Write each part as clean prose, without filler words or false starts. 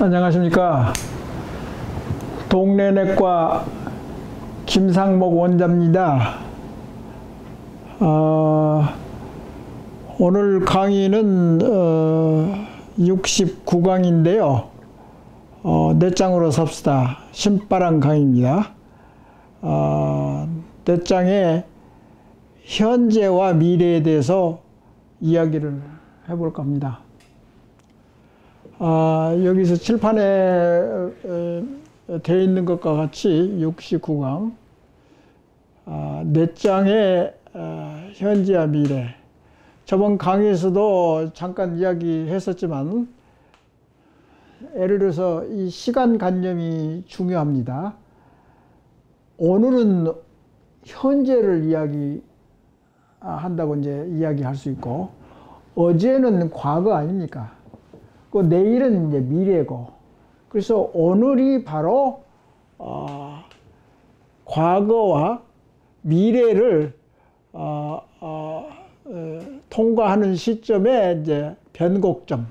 안녕하십니까. 동네내과 김상목 원장입니다. 오늘 강의는 69강인데요. 넷장으로 삽시다. 신바람 강의입니다. 넷장의 현재와 미래에 대해서 이야기를 해볼까 합니다. 여기서 칠판에 되어 있는 것과 같이 69강 넷장의 현재와 미래. 저번 강의에서도 잠깐 이야기했었지만 예를 들어서 이 시간관념이 중요합니다. 오늘은 현재를 이야기한다고 이제 이야기할 수 있고, 어제는 과거 아닙니까? 그 내일은 이제 미래고, 그래서 오늘이 바로 과거와 미래를 통과하는 시점에 이제 변곡점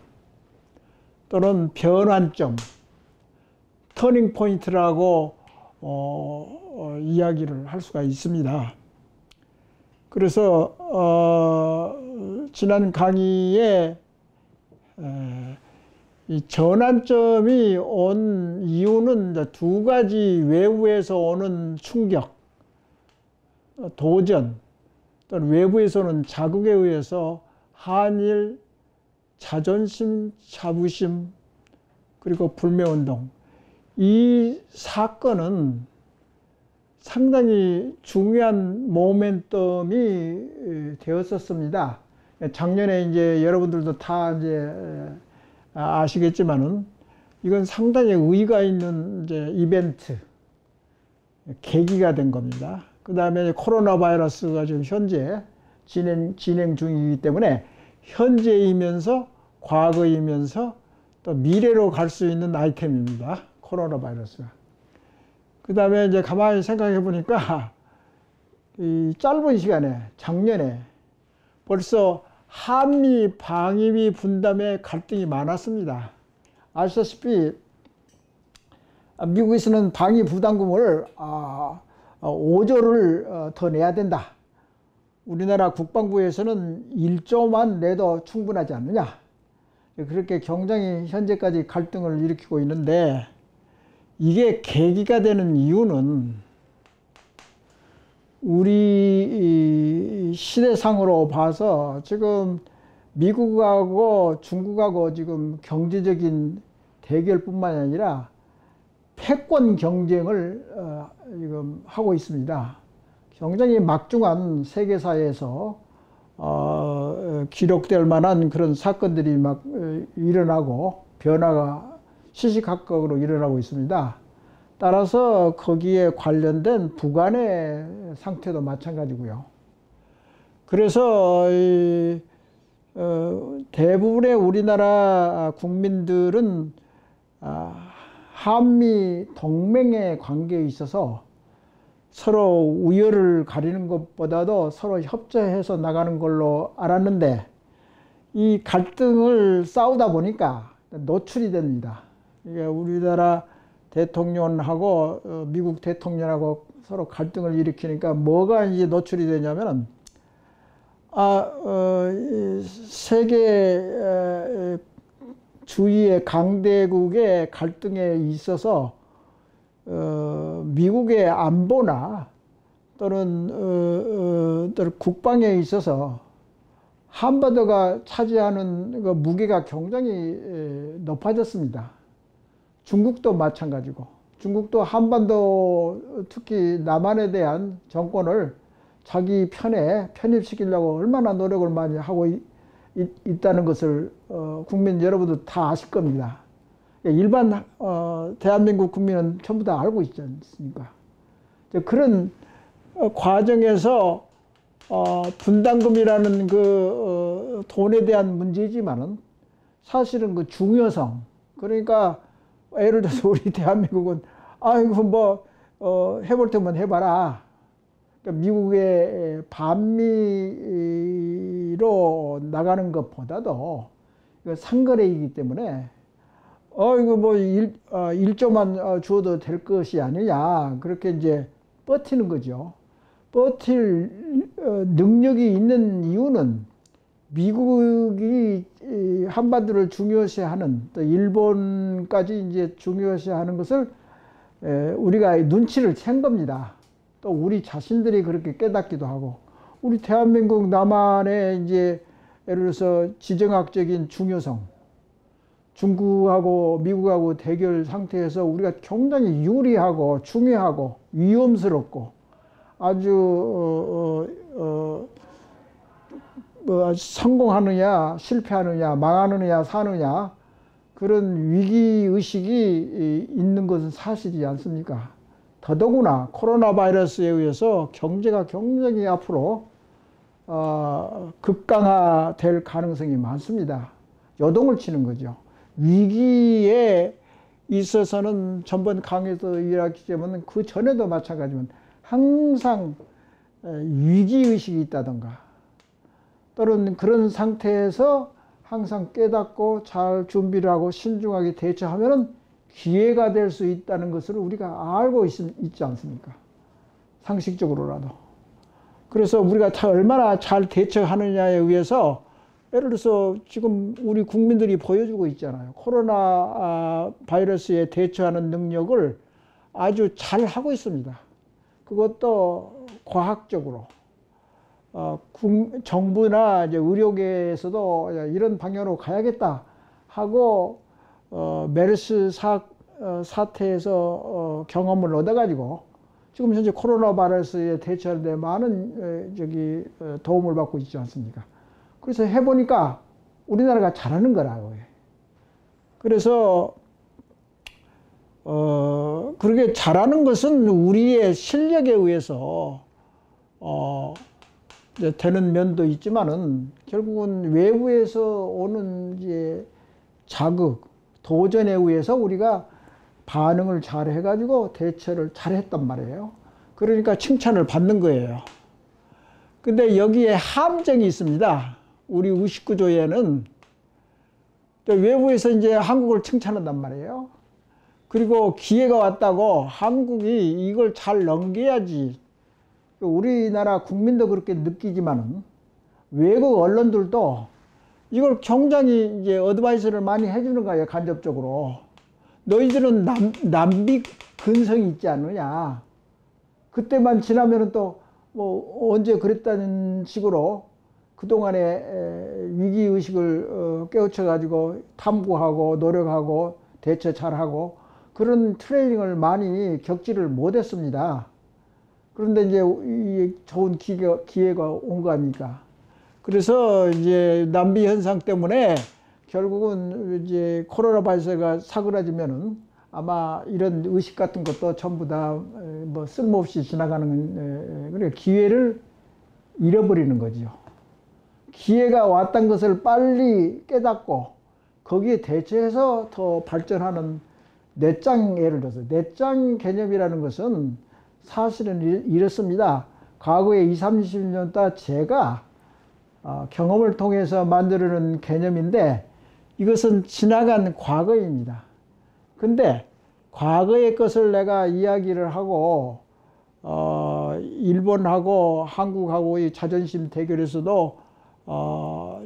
또는 변환점, 터닝 포인트라고 이야기를 할 수가 있습니다. 그래서 지난 강의에 이 전환점이 온 이유는 이제 두 가지 외부에서 오는 충격, 도전, 또는 외부에서 오는 자극에 의해서 한일, 자존심, 자부심, 그리고 불매운동. 이 사건은 상당히 중요한 모멘텀이 되었었습니다. 작년에 이제 여러분들도 다 이제 아시겠지만은 이건 상당히 의의가 있는 이제 이벤트, 계기가 된 겁니다. 그 다음에 코로나 바이러스가 지금 현재 진행 중이기 때문에 현재이면서 과거이면서 또 미래로 갈 수 있는 아이템입니다. 코로나 바이러스가. 그 다음에 이제 가만히 생각해 보니까 이 짧은 시간에 작년에 벌써 한미 방위비 분담에 갈등이 많았습니다. 아시다시피 미국에서는 방위 부담금을 5조를 더 내야 된다. 우리나라 국방부에서는 1조만 내도 충분하지 않느냐. 그렇게 굉장히 현재까지 갈등을 일으키고 있는데, 이게 계기가 되는 이유는 우리 시대상으로 봐서 지금 미국하고 중국하고 지금 경제적인 대결뿐만 아니라 패권 경쟁을 지금 하고 있습니다. 굉장히 막중한 세계사에서 기록될 만한 그런 사건들이 막 일어나고 변화가 시시각각으로 일어나고 있습니다. 따라서 거기에 관련된 북한의 상태도 마찬가지고요. 그래서 대부분의 우리나라 국민들은 한미 동맹의 관계에 있어서 서로 우열을 가리는 것보다도 서로 협조해서 나가는 걸로 알았는데, 이 갈등을 싸우다 보니까 노출이 됩니다. 이게 우리나라 대통령하고 미국 대통령하고 서로 갈등을 일으키니까 뭐가 이제 노출이 되냐면은, 세계 주위의 강대국의 갈등에 있어서 미국의 안보나 또는 국방에 있어서 한반도가 차지하는 그 무게가 굉장히 높아졌습니다. 중국도 마찬가지고, 중국도 한반도 특히 남한에 대한 정권을 자기 편에 편입시키려고 얼마나 노력을 많이 하고 있다는 것을 국민 여러분도 다 아실 겁니다. 일반 대한민국 국민은 전부 다 알고 있지 않습니까? 그런 과정에서 분담금이라는 그 돈에 대한 문제지만은 사실은 그 중요성, 그러니까 예를 들어서 우리 대한민국은 이거 뭐 해볼 테면 해봐라. 그러니까 미국의 반미로 나가는 것보다도 상거래이기 때문에 이거 뭐 1조만 주어도 될 것이 아니냐. 그렇게 이제 버티는 거죠. 버틸 능력이 있는 이유는 미국이 이 한반도를 중요시하는, 또 일본까지 이제 중요시하는 것을 우리가 눈치를 챈 겁니다. 또 우리 자신들이 그렇게 깨닫기도 하고, 우리 대한민국 남한의 이제 예를 들어서 지정학적인 중요성, 중국하고 미국하고 대결 상태에서 우리가 굉장히 유리하고 중요하고 위험스럽고 아주 뭐 성공하느냐 실패하느냐 망하느냐 사느냐 그런 위기의식이 있는 것은 사실이지 않습니까? 더더구나 코로나 바이러스에 의해서 경제가 굉장히 앞으로 급강화될 가능성이 많습니다. 요동을 치는 거죠. 위기에 있어서는 전번 강의에서 이야기했지만 그 전에도 마찬가지지만 항상 위기의식이 있다던가 또는 그런 상태에서 항상 깨닫고 잘 준비를 하고 신중하게 대처하면 기회가 될 수 있다는 것을 우리가 알고 있지 않습니까? 상식적으로라도. 그래서 우리가 얼마나 잘 대처하느냐에 의해서 예를 들어서 지금 우리 국민들이 보여주고 있잖아요. 코로나 바이러스에 대처하는 능력을 아주 잘 하고 있습니다. 그것도 과학적으로. 정부나 이제 의료계에서도 이런 방향으로 가야겠다 하고 메르스 사태에서 경험을 얻어가지고 지금 현재 코로나 바이러스에 대처하는데 많은 도움을 받고 있지 않습니까? 그래서 해보니까 우리나라가 잘하는 거라고요. 그래서 그렇게 잘하는 것은 우리의 실력에 의해서 되는 면도 있지만은 결국은 외부에서 오는 이제 자극, 도전에 의해서 우리가 반응을 잘 해가지고 대처를 잘 했단 말이에요. 그러니까 칭찬을 받는 거예요. 근데 여기에 함정이 있습니다. 우리 의식구조에는 외부에서 이제 한국을 칭찬한단 말이에요. 그리고 기회가 왔다고 한국이 이걸 잘 넘겨야지. 우리나라 국민도 그렇게 느끼지만은 외국 언론들도 이걸 굉장히 이제 어드바이스를 많이 해주는 거예요. 간접적으로. 너희들은 남비 근성이 있지 않느냐. 그때만 지나면은 또 뭐 언제 그랬다는 식으로 그동안의 위기의식을 깨우쳐가지고 탐구하고 노력하고 대처 잘하고 그런 트레이닝을 많이 겪지를 못했습니다. 그런데 이제 좋은 기회가 온 거 아닙니까? 그래서 이제 남비 현상 때문에 결국은 이제 코로나 바이러스가 사그라지면은 아마 이런 의식 같은 것도 전부 다 뭐 쓸모없이 지나가는 그래 기회를 잃어버리는 거죠. 기회가 왔던 것을 빨리 깨닫고 거기에 대처해서 더 발전하는 내장, 예를 들어서 내장 개념이라는 것은 사실은 이렇습니다. 과거에 20, 30년 동안 제가 경험을 통해서 만들어낸 개념인데 이것은 지나간 과거입니다. 근데 과거의 것을 내가 이야기를 하고 일본하고 한국하고의 자존심 대결에서도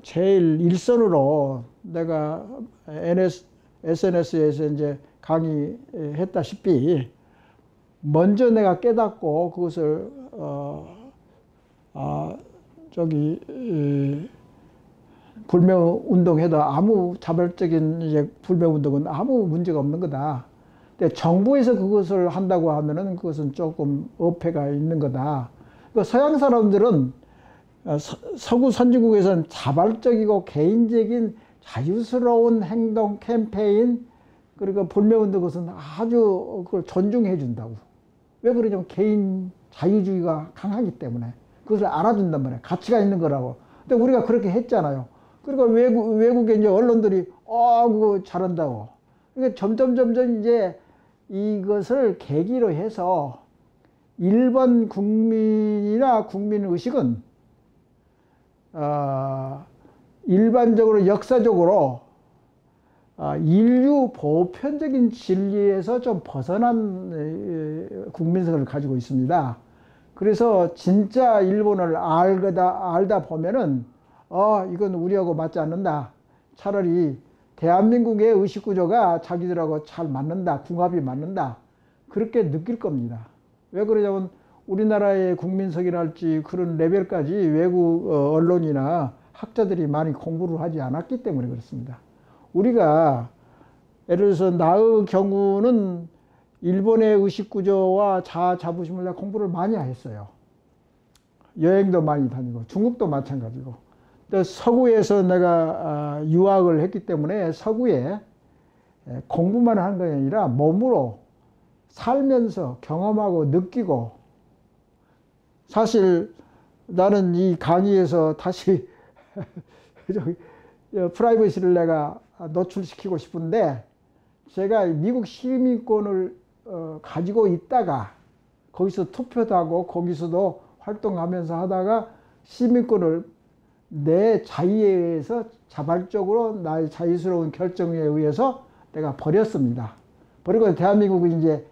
제일 일선으로 내가 SNS에서 이제 강의했다시피 먼저 내가 깨닫고 그것을 불매 운동해도 아무 자발적인 이제 불매 운동은 아무 문제가 없는 거다. 근데 정부에서 그것을 한다고 하면은 그것은 조금 어폐가 있는 거다. 서양 사람들은 서구 선진국에서는 자발적이고 개인적인 자유스러운 행동 캠페인 그리고 불매 운동 것은 아주 그걸 존중해 준다고. 왜 그러냐면 개인 자유주의가 강하기 때문에 그것을 알아준단 말이에요. 가치가 있는 거라고. 근데 우리가 그렇게 했잖아요. 그러니까 외국의 이제 언론들이 그거 잘한다고. 그러니까 점점 이제 이것을 계기로 해서 일본 국민이나 국민의식은 일반적으로 역사적으로 인류 보편적인 진리에서 좀 벗어난 국민성을 가지고 있습니다. 그래서 진짜 일본을 알다 보면은 이건 우리하고 맞지 않는다. 차라리 대한민국의 의식구조가 자기들하고 잘 맞는다. 궁합이 맞는다. 그렇게 느낄 겁니다. 왜 그러냐면 우리나라의 국민성이랄지 그런 레벨까지 외국 언론이나 학자들이 많이 공부를 하지 않았기 때문에 그렇습니다. 우리가 예를 들어서 나의 경우는 일본의 의식구조와 자부심을 공부를 많이 했어요. 여행도 많이 다니고 중국도 마찬가지고. 또 서구에서 내가 유학을 했기 때문에 서구에 공부만 하는 것이 아니라 몸으로 살면서 경험하고 느끼고, 사실 나는 이 강의에서 다시 프라이버시를 내가 노출시키고 싶은데, 제가 미국 시민권을 가지고 있다가 거기서 투표도 하고 거기서도 활동하면서 하다가 시민권을 내 자유에 의해서 자발적으로 나의 자유스러운 결정에 의해서 내가 버렸습니다. 버리고 대한민국은 이제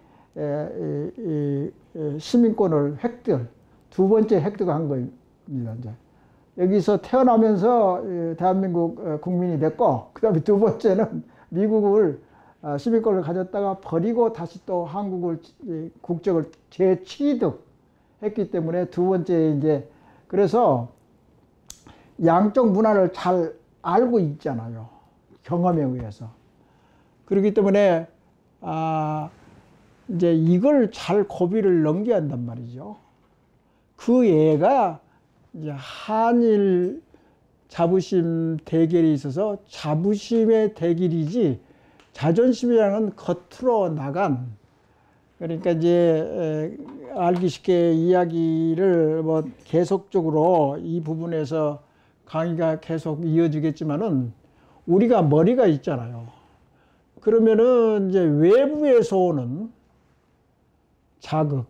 시민권을 두 번째 획득한 겁니다. 이제 여기서 태어나면서 대한민국 국민이 됐고, 그 다음에 두 번째는 미국을 시민권을 가졌다가 버리고 다시 또 한국을 국적을 재취득했기 때문에 두 번째 이제, 그래서 양쪽 문화를 잘 알고 있잖아요. 경험에 의해서. 그렇기 때문에 이제 이걸 잘 고비를 넘겨야 한단 말이죠. 그 애가 이제 한일 자부심 대결이 있어서 자부심의 대결이지 자존심이라는 겉으로 나간, 그러니까 이제 알기 쉽게 이야기를 뭐 계속적으로 이 부분에서 강의가 계속 이어지겠지만은, 우리가 머리가 있잖아요. 그러면은 이제 외부에서 오는 자극,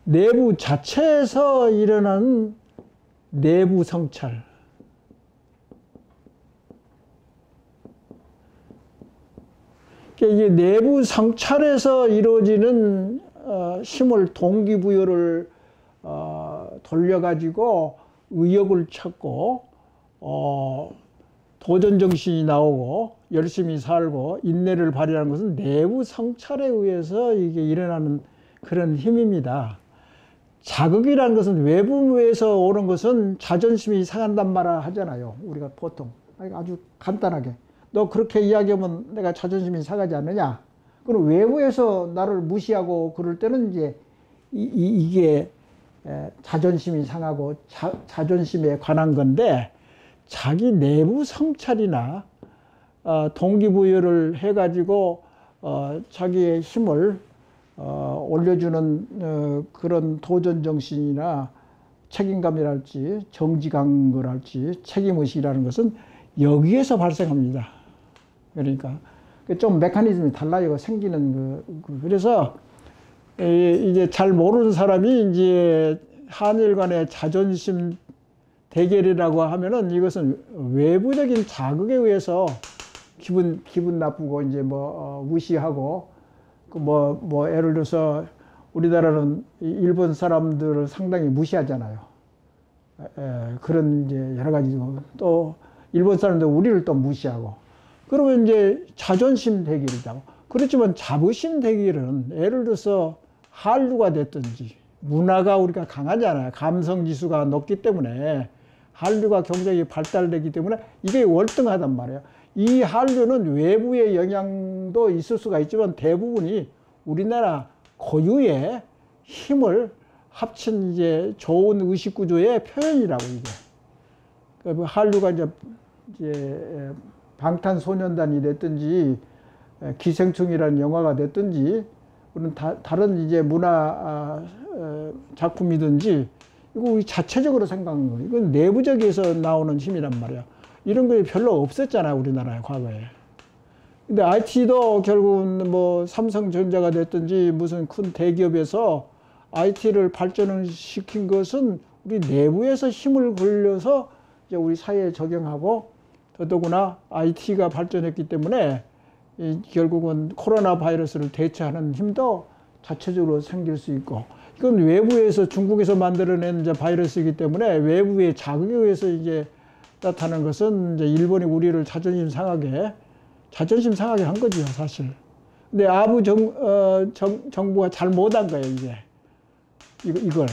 내부 자체에서 일어나는 내부 성찰, 이게 내부 성찰에서 이루어지는 힘을, 동기부여를 돌려가지고 의욕을 찾고 도전정신이 나오고 열심히 살고 인내를 발휘하는 것은 내부 성찰에 의해서 이게 일어나는 그런 힘입니다. 자극이라는 것은 외부에서 오는 것은 자존심이 상한단 말을 하잖아요. 우리가 보통 아주 간단하게, 너 그렇게 이야기하면 내가 자존심이 상하지 않느냐. 그럼 외부에서 나를 무시하고 그럴 때는 이제 이게 자존심이 상하고 자존심에 관한 건데, 자기 내부 성찰이나 동기부여를 해가지고 자기의 힘을 올려주는 그런 도전정신이나 책임감이랄지 정직한거랄지 책임의식이라는 것은 여기에서 발생합니다. 그러니까 좀 메커니즘이 달라요. 생기는 그래서 이제 잘 모르는 사람이 이제 한일 간의 자존심 대결이라고 하면은 이것은 외부적인 자극에 의해서 기분 나쁘고 이제 무시하고 예를 들어서 우리나라는 일본 사람들을 상당히 무시하잖아요. 그런 이제 여러 가지, 또 일본 사람들 우리를 또 무시하고, 그러면 이제 자존심 대결이다. 그렇지만 자부심 대결은 예를 들어서 한류가 됐든지, 문화가 우리가 강하잖아요. 감성 지수가 높기 때문에 한류가 굉장히 발달되기 때문에 이게 월등하단 말이에요. 이 한류는 외부의 영향도 있을 수가 있지만 대부분이 우리나라 고유의 힘을 합친 이제 좋은 의식 구조의 표현이라고, 이게. 한류가 이제 방탄소년단이 됐든지 기생충이라는 영화가 됐든지 다른 이제 문화 작품이든지, 이거 우리 자체적으로 생각하는 거예요. 이건 내부적에서 나오는 힘이란 말이야. 이런 게 별로 없었잖아요, 우리나라에 과거에. 근데 IT도 결국은 삼성전자가 됐든지 무슨 큰 대기업에서 IT를 발전을 시킨 것은 우리 내부에서 힘을 걸려서 이제 우리 사회에 적용하고 더더구나 IT가 발전했기 때문에 결국은 코로나 바이러스를 대처하는 힘도 자체적으로 생길 수 있고, 이건 외부에서 중국에서 만들어낸 이제 바이러스이기 때문에 외부의 자극에 의해서 이제 나타나는 것은 이제 일본이 우리를 자존심 상하게 한 거죠, 사실. 근데 아부 정부가 잘 못한 거예요, 이걸.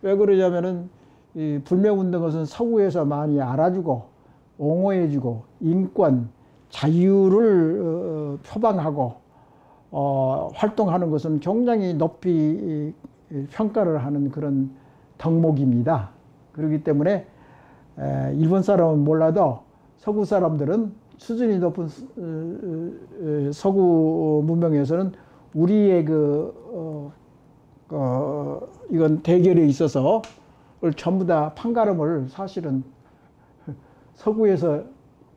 왜 그러냐면은 이 불매운동 것은 서구에서 많이 알아주고 옹호해주고 인권, 자유를 표방하고 활동하는 것은 굉장히 높이 평가를 하는 그런 덕목입니다. 그렇기 때문에 일본 사람은 몰라도 서구 사람들은 수준이 높은 서구 문명에서는 우리의 이건 대결에 있어서 전부 다 판가름을 사실은 서구에서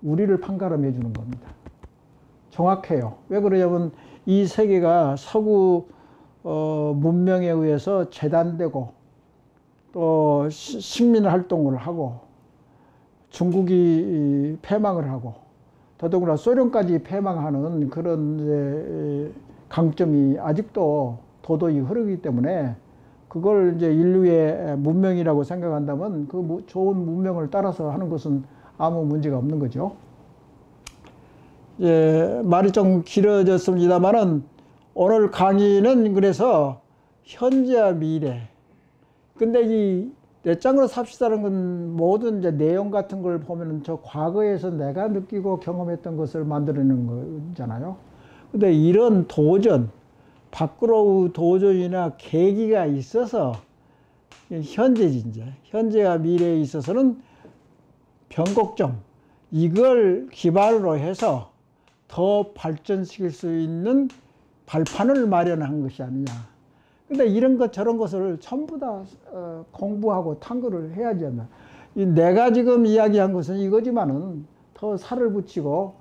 우리를 판가름해 주는 겁니다. 정확해요. 왜 그러냐면 이 세계가 서구 문명에 의해서 재단되고 또 식민활동을 하고 중국이 패망을 하고 더더구나 소련까지 패망하는 그런 강점이 아직도 도도히 흐르기 때문에 그걸 이제 인류의 문명이라고 생각한다면 그 좋은 문명을 따라서 하는 것은 아무 문제가 없는 거죠. 말이 좀 길어졌습니다만은 오늘 강의는 그래서 현재와 미래. 근데 이 내 짱으로 삽시다라는 건 모든 이제 내용 같은 걸 보면은 저 과거에서 내가 느끼고 경험했던 것을 만들어내는 거잖아요. 근데 이런 도전, 밖으로의 도전이나 계기가 있어서 현재지 이제. 현재와 미래에 있어서는 변곡점, 이걸 기반으로 해서 더 발전시킬 수 있는 발판을 마련한 것이 아니냐. 근데 이런 것 저런 것을 전부 다 공부하고 탐구를 해야지 않나. 내가 지금 이야기한 것은 이거지만은 더 살을 붙이고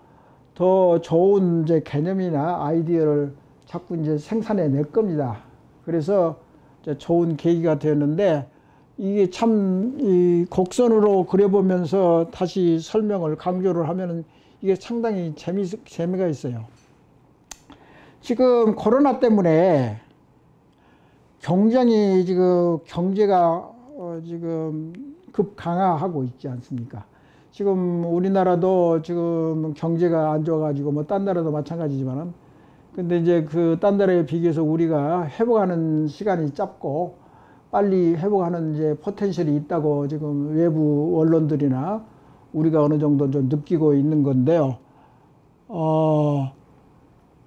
더 좋은 이제 개념이나 아이디어를 자꾸 이제 생산해 낼 겁니다. 그래서 이제 좋은 계기가 되었는데 이게 참 이 곡선으로 그려보면서 다시 설명을 강조를 하면은 이게 상당히 재미가 있어요. 지금 코로나 때문에 굉장히 지금 경제가 지금 급 강화하고 있지 않습니까? 지금 우리나라도 지금 경제가 안 좋아가지고 뭐 딴 나라도 마찬가지지만은 근데 이제 그 딴 나라에 비교해서 우리가 회복하는 시간이 짧고 빨리 회복하는 이제 포텐셜이 있다고 지금 외부 언론들이나 우리가 어느 정도 좀 느끼고 있는 건데요.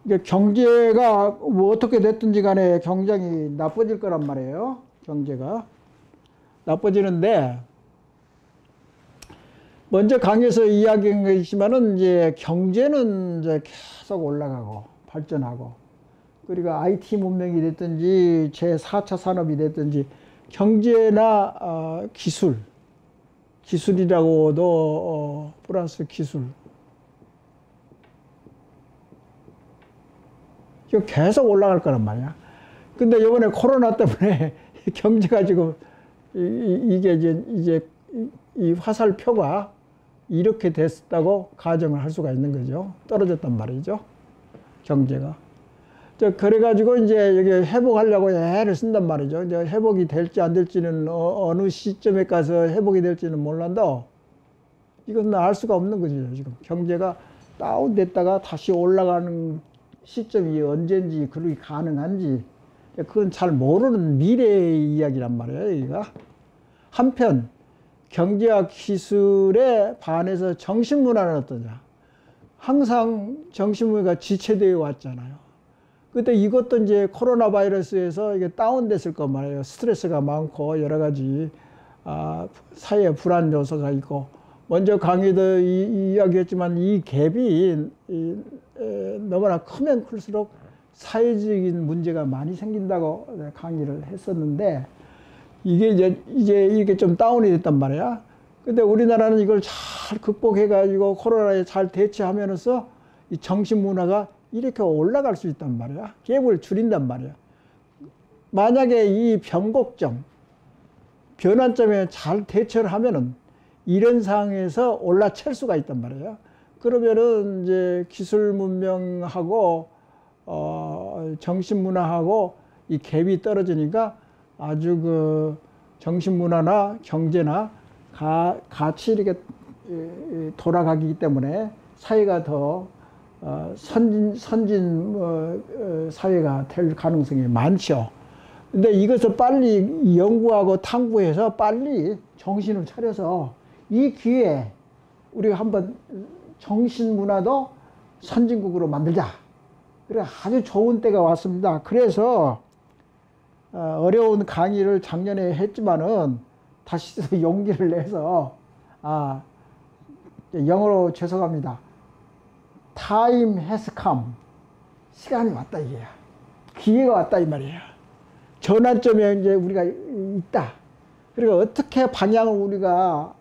이게 경제가 뭐 어떻게 됐든지 간에 굉장히 나빠질 거란 말이에요. 경제가 나빠지는데 먼저 강의에서 이야기한 것이지만은 이제 경제는 이제 계속 올라가고 발전하고 그리고 IT 문명이 됐든지 제4차 산업이 됐든지 경제나 기술이라고도 플러스 기술 이거 계속 올라갈 거란 말이야. 근데 이번에 코로나 때문에 경제가 지금 이게 이제 이 화살표가 이렇게 됐다고 가정을 할 수가 있는 거죠. 떨어졌단 말이죠. 경제가. 그래가지고 이제 여기 회복하려고 애를 쓴단 말이죠. 이제 회복이 될지 안 될지는 어느 시점에 가서 회복이 될지는 몰라도 이건 알 수가 없는 거죠. 지금 경제가 다운됐다가 다시 올라가는 시점이 언제인지 그렇게 가능한지 그건 잘 모르는 미래의 이야기란 말이에요. 여기가. 한편 경제와 기술에 반해서 정신문화는 어떠냐. 항상 정신문화가 지체되어 왔잖아요. 근데 이것도 이제 코로나 바이러스에서 이게 다운됐을 거 말이에요. 스트레스가 많고 여러 가지 사회 불안 요소가 있고 먼저 강의도 이야기했지만 이 갭이 너무나 크면 클수록 사회적인 문제가 많이 생긴다고 강의를 했었는데 이게 이제 이게 좀 다운이 됐단 말이야. 근데 우리나라는 이걸 잘 극복해 가지고 코로나에 잘 대처하면서 이 정신 문화가 이렇게 올라갈 수 있단 말이야. 갭을 줄인단 말이야. 만약에 이 변곡점, 변환점에 잘 대처를 하면은 이런 상황에서 올라챌 수가 있단 말이에요. 그러면은 이제 기술 문명하고 정신 문화하고 이 갭이 떨어지니까 아주 그 정신 문화나 경제나 같이 이렇게 돌아가기 때문에 사회가 더 선진 사회가 될 가능성이 많죠. 근데 이것을 빨리 연구하고 탐구해서 빨리 정신을 차려서 이 기회에 우리가 한번 정신 문화도 선진국으로 만들자. 그래 아주 좋은 때가 왔습니다. 그래서 어려운 강의를 작년에 했지만은 다시 또 용기를 내서 영어로 죄송합니다. Time has come. 시간이 왔다 이게야. 기회가 왔다 이 말이에요. 전환점에 이제 우리가 있다. 그러니까 어떻게 방향을 우리가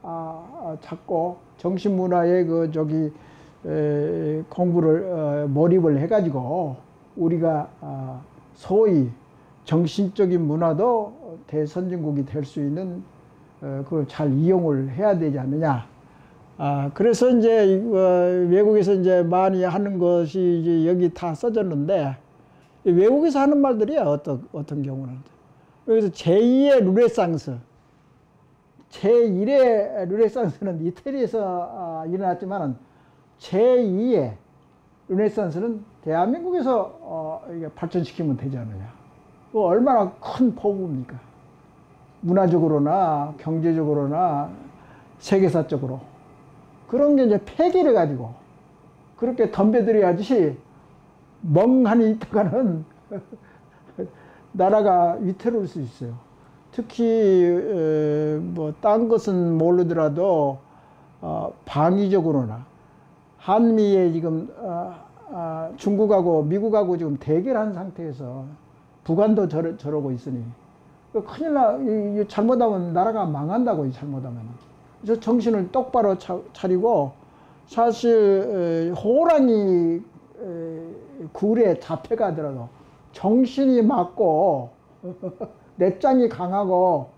잡고 정신문화의 공부를 몰입을 해가지고 우리가 소위 정신적인 문화도 대선진국이 될 수 있는 그걸 잘 이용을 해야 되지 않느냐. 그래서 이제 외국에서 이제 많이 하는 것이 이제 여기 다 써졌는데 외국에서 하는 말들이야. 어떤 경우는 여기서 제2의 르네상스, 제1의 르네상스는 이태리에서 일어났지만은 제2의 르네상스는 대한민국에서 이게 발전시키면 되지 않느냐. 얼마나 큰 포부입니까? 문화적으로나 경제적으로나 세계사적으로. 그런 게 이제 패기를 가지고 그렇게 덤벼들어야지 멍하니 있다가는 나라가 위태로울 수 있어요. 특히 딴 것은 모르더라도 방위적으로나 한미에 지금 중국하고 미국하고 지금 대결한 상태에서 북한도 저러고 있으니 큰일 잘못하면 나라가 망한다고. 잘못하면. 그래서 정신을 똑바로 차리고 사실 호랑이 굴에 잡혀가더라도 정신이 맞고 내장이 강하고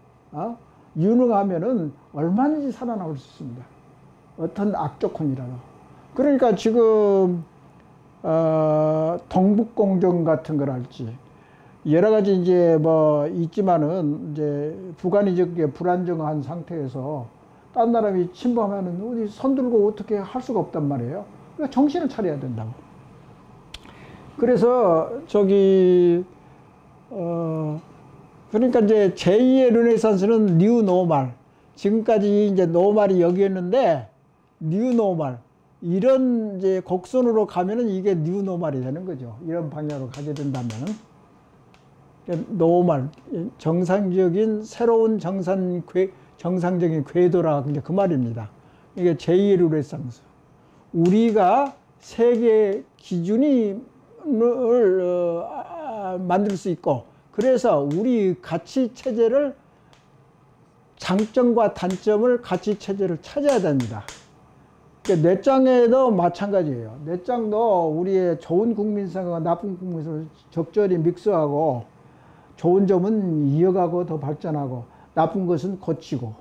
유능하면은 얼마든지 살아남을 수 있습니다. 어떤 악조건이라도. 그러니까 지금 동북공정 같은 걸 할지 여러 가지 이제 뭐 있지만은 이제 북한이 저게 불안정한 상태에서 딴 나라가 침범하면 어디 손들고 어떻게 할 수가 없단 말이에요. 그러니까 정신을 차려야 된다고. 그래서 그러니까 이제 제2의 르네상스는 뉴 노멀. 지금까지 이제 노멀이 여기였는데 뉴 노멀. 이런 이제 곡선으로 가면은 이게 뉴 노멀이 되는 거죠. 이런 방향으로 가게 된다면은. 노멀. 정상적인 새로운 정상적인 궤도라 그 말입니다. 이게 제2의 르네상스. 우리가 세계 기준을 만들 수 있고 그래서 우리 가치 체제를 장점과 단점을 가치 체제를 찾아야 됩니다. 내장에도 마찬가지예요. 내장도 우리의 좋은 국민성과 나쁜 국민성을 적절히 믹스하고 좋은 점은 이어가고 더 발전하고 나쁜 것은 고치고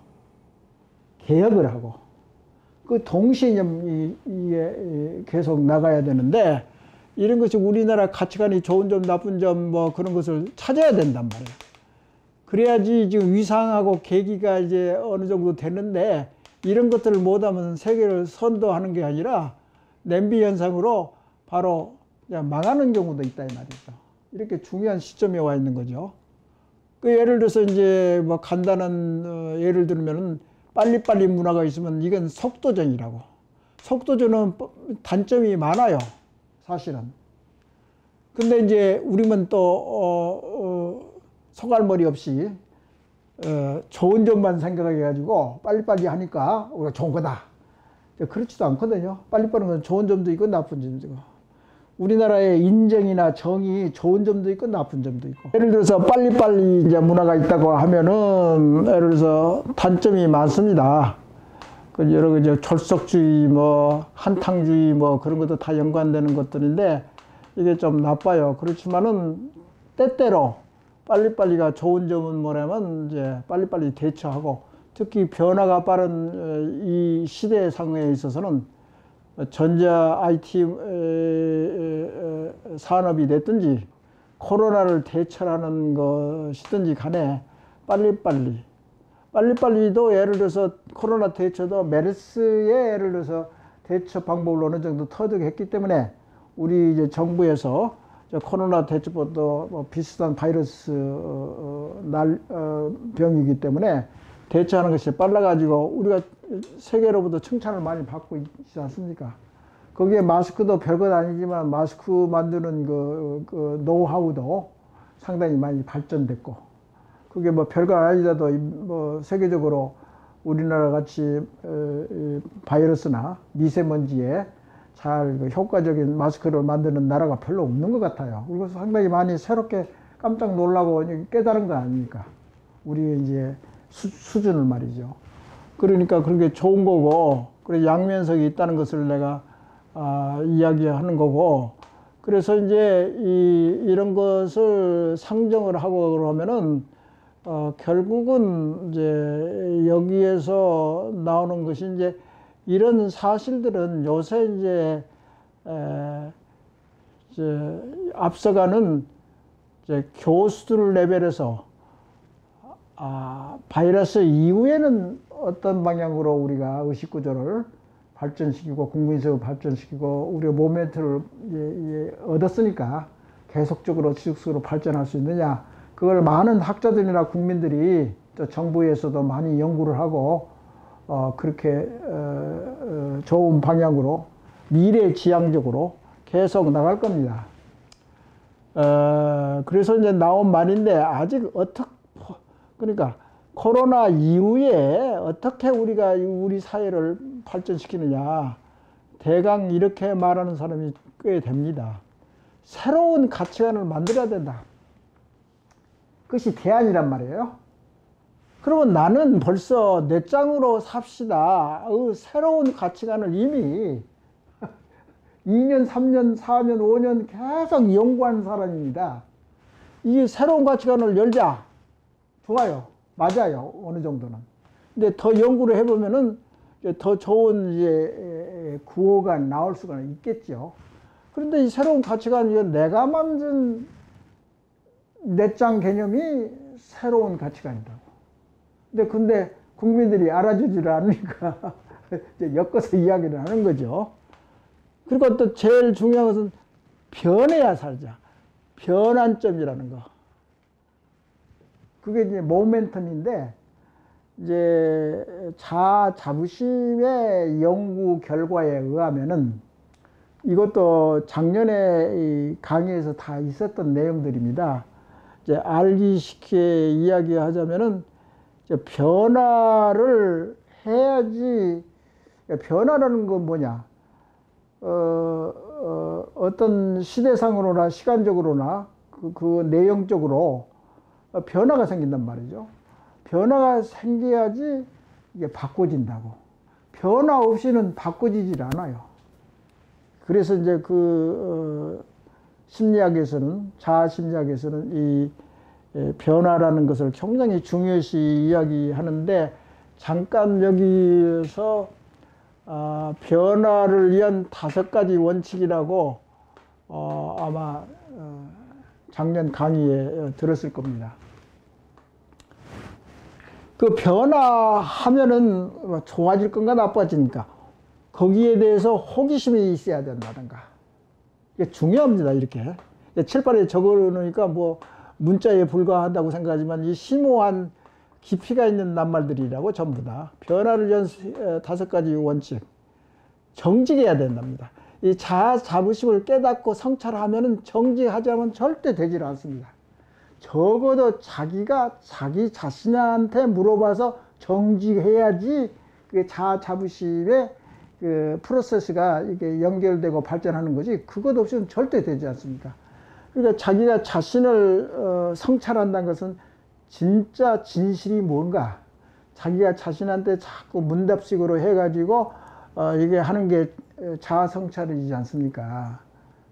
개혁을 하고 그 동시에 이게 계속 나가야 되는데 이런 것이 우리나라 가치관이 좋은 점 나쁜 점 뭐 그런 것을 찾아야 된단 말이에요. 그래야지 지금 위상하고 계기가 이제 어느 정도 되는데 이런 것들을 못하면 세계를 선도하는 게 아니라 냄비 현상으로 바로 그냥 망하는 경우도 있다 이 말이죠. 이렇게 중요한 시점에 와 있는 거죠. 그 예를 들어서 이제 뭐 간단한 예를 들면은 빨리빨리 문화가 있으면 이건 속도전이라고. 속도전은 단점이 많아요. 사실은. 근데 이제 우리는 또 소갈머리 없이 좋은 점만 생각해 가지고 빨리빨리 하니까 우리가 좋은 거다. 그렇지도 않거든요. 빨리빨리 하면 좋은 점도 있고 나쁜 점도 있고. 우리나라의 인정이나 정이 좋은 점도 있고 나쁜 점도 있고. 예를 들어서 빨리빨리 이제 문화가 있다고 하면은 예를 들어서 단점이 많습니다. 그 여러 가지 졸속주의, 뭐 한탕주의, 뭐 그런 것도 다 연관되는 것들인데 이게 좀 나빠요. 그렇지만은 때때로 빨리빨리가 좋은 점은 뭐냐면 이제 빨리빨리 대처하고 특히 변화가 빠른 이 시대상에 있어서는 전자 IT 산업이 됐든지 코로나를 대처하는 것이든지 간에 빨리빨리도 예를 들어서 코로나 대처도 메르스의 예를 들어서 대처 방법을 어느 정도 터득했기 때문에 우리 이제 정부에서 코로나 대처법도 뭐 비슷한 바이러스 병이기 때문에 대처하는 것이 빨라가지고 우리가 세계로부터 칭찬을 많이 받고 있지 않습니까? 거기에 마스크도 별것 아니지만 마스크 만드는 그 노하우도 상당히 많이 발전됐고, 그게 뭐 별거 아니더라도 뭐 세계적으로 우리나라 같이 바이러스나 미세먼지에 잘 효과적인 마스크를 만드는 나라가 별로 없는 것 같아요. 그리고 상당히 많이 새롭게 깜짝 놀라고 깨달은 거 아닙니까? 우리 이제 수준을 말이죠. 그러니까 그런 게 좋은 거고, 그래 양면석이 있다는 것을 내가 이야기하는 거고, 그래서 이제 이런 것을 상정을 하고 그러면은 결국은 이제 여기에서 나오는 것이 이제 이런 사실들은 요새 이제 앞서가는 이제 교수들 레벨에서 바이러스 이후에는 어떤 방향으로 우리가 의식구조를 발전시키고 국민성을 발전시키고 우리가 모멘트를 얻었으니까 계속적으로 지속적으로 발전할 수 있느냐, 그걸 많은 학자들이나 국민들이 또 정부에서도 많이 연구를 하고 그렇게 좋은 방향으로 미래지향적으로 계속 나갈 겁니다. 그래서 이제 나온 말인데 아직 그러니까 코로나 이후에 어떻게 우리가 우리 사회를 발전시키느냐, 대강 이렇게 말하는 사람이 꽤 됩니다. 새로운 가치관을 만들어야 된다. 그것이 대안이란 말이에요. 그러면 나는 벌써 내 짱으로 삽시다. 새로운 가치관을 이미 2년, 3년, 4년, 5년 계속 연구한 사람입니다. 이 새로운 가치관을 열자. 좋아요. 맞아요. 어느 정도는. 근데 더 연구를 해보면은 더 좋은 이제 구호가 나올 수가 있겠죠. 그런데 이 새로운 가치관, 내가 만든 내장 개념이 새로운 가치관이라고. 근데 국민들이 알아주지를 않으니까 이제 엮어서 이야기를 하는 거죠. 그리고 또 제일 중요한 것은 변해야 살자. 변환점이라는 거. 그게 이제 모멘텀인데, 이제 자부심의 연구 결과에 의하면은 이것도 작년에 이 강의에서 다 있었던 내용들입니다. 이제 알기 쉽게 이야기하자면은 이제 변화를 해야지. 변화라는 건 뭐냐? 어떤 시대상으로나 시간적으로나 그 내용적으로 변화가 생긴단 말이죠. 변화가 생겨야지 이게 바꿔진다고. 변화 없이는 바꿔지질 않아요. 그래서 이제 심리학에서는, 자아 심리학에서는 이 변화라는 것을 굉장히 중요시 이야기하는데, 잠깐 여기서 변화를 위한 5가지 원칙이라고 아마 작년 강의에 들었을 겁니다. 그 변화하면은 좋아질 건가 나빠지니까 거기에 대해서 호기심이 있어야 된다든가. 이게 중요합니다. 이렇게 칠판에 적어놓으니까 뭐 문자에 불과하다고 생각하지만 이 심오한 깊이가 있는 낱말들이라고 전부 다. 변화를 위한 5가지 원칙. 정직해야 된답니다. 이 자아 자부심을 깨닫고 성찰하면은 정직하지 않으면 절대 되질 않습니다. 적어도 자기가 자기 자신한테 물어봐서 정직해야지 그 자아 자부심의 그 프로세스가 이게 연결되고 발전하는 거지, 그것 없이는 절대 되지 않습니다. 그러니까 자기가 자신을 성찰한다는 것은 진짜 진실이 뭔가, 자기가 자신한테 자꾸 문답식으로 해가지고 이게 하는 게 자아 성찰이지 않습니까?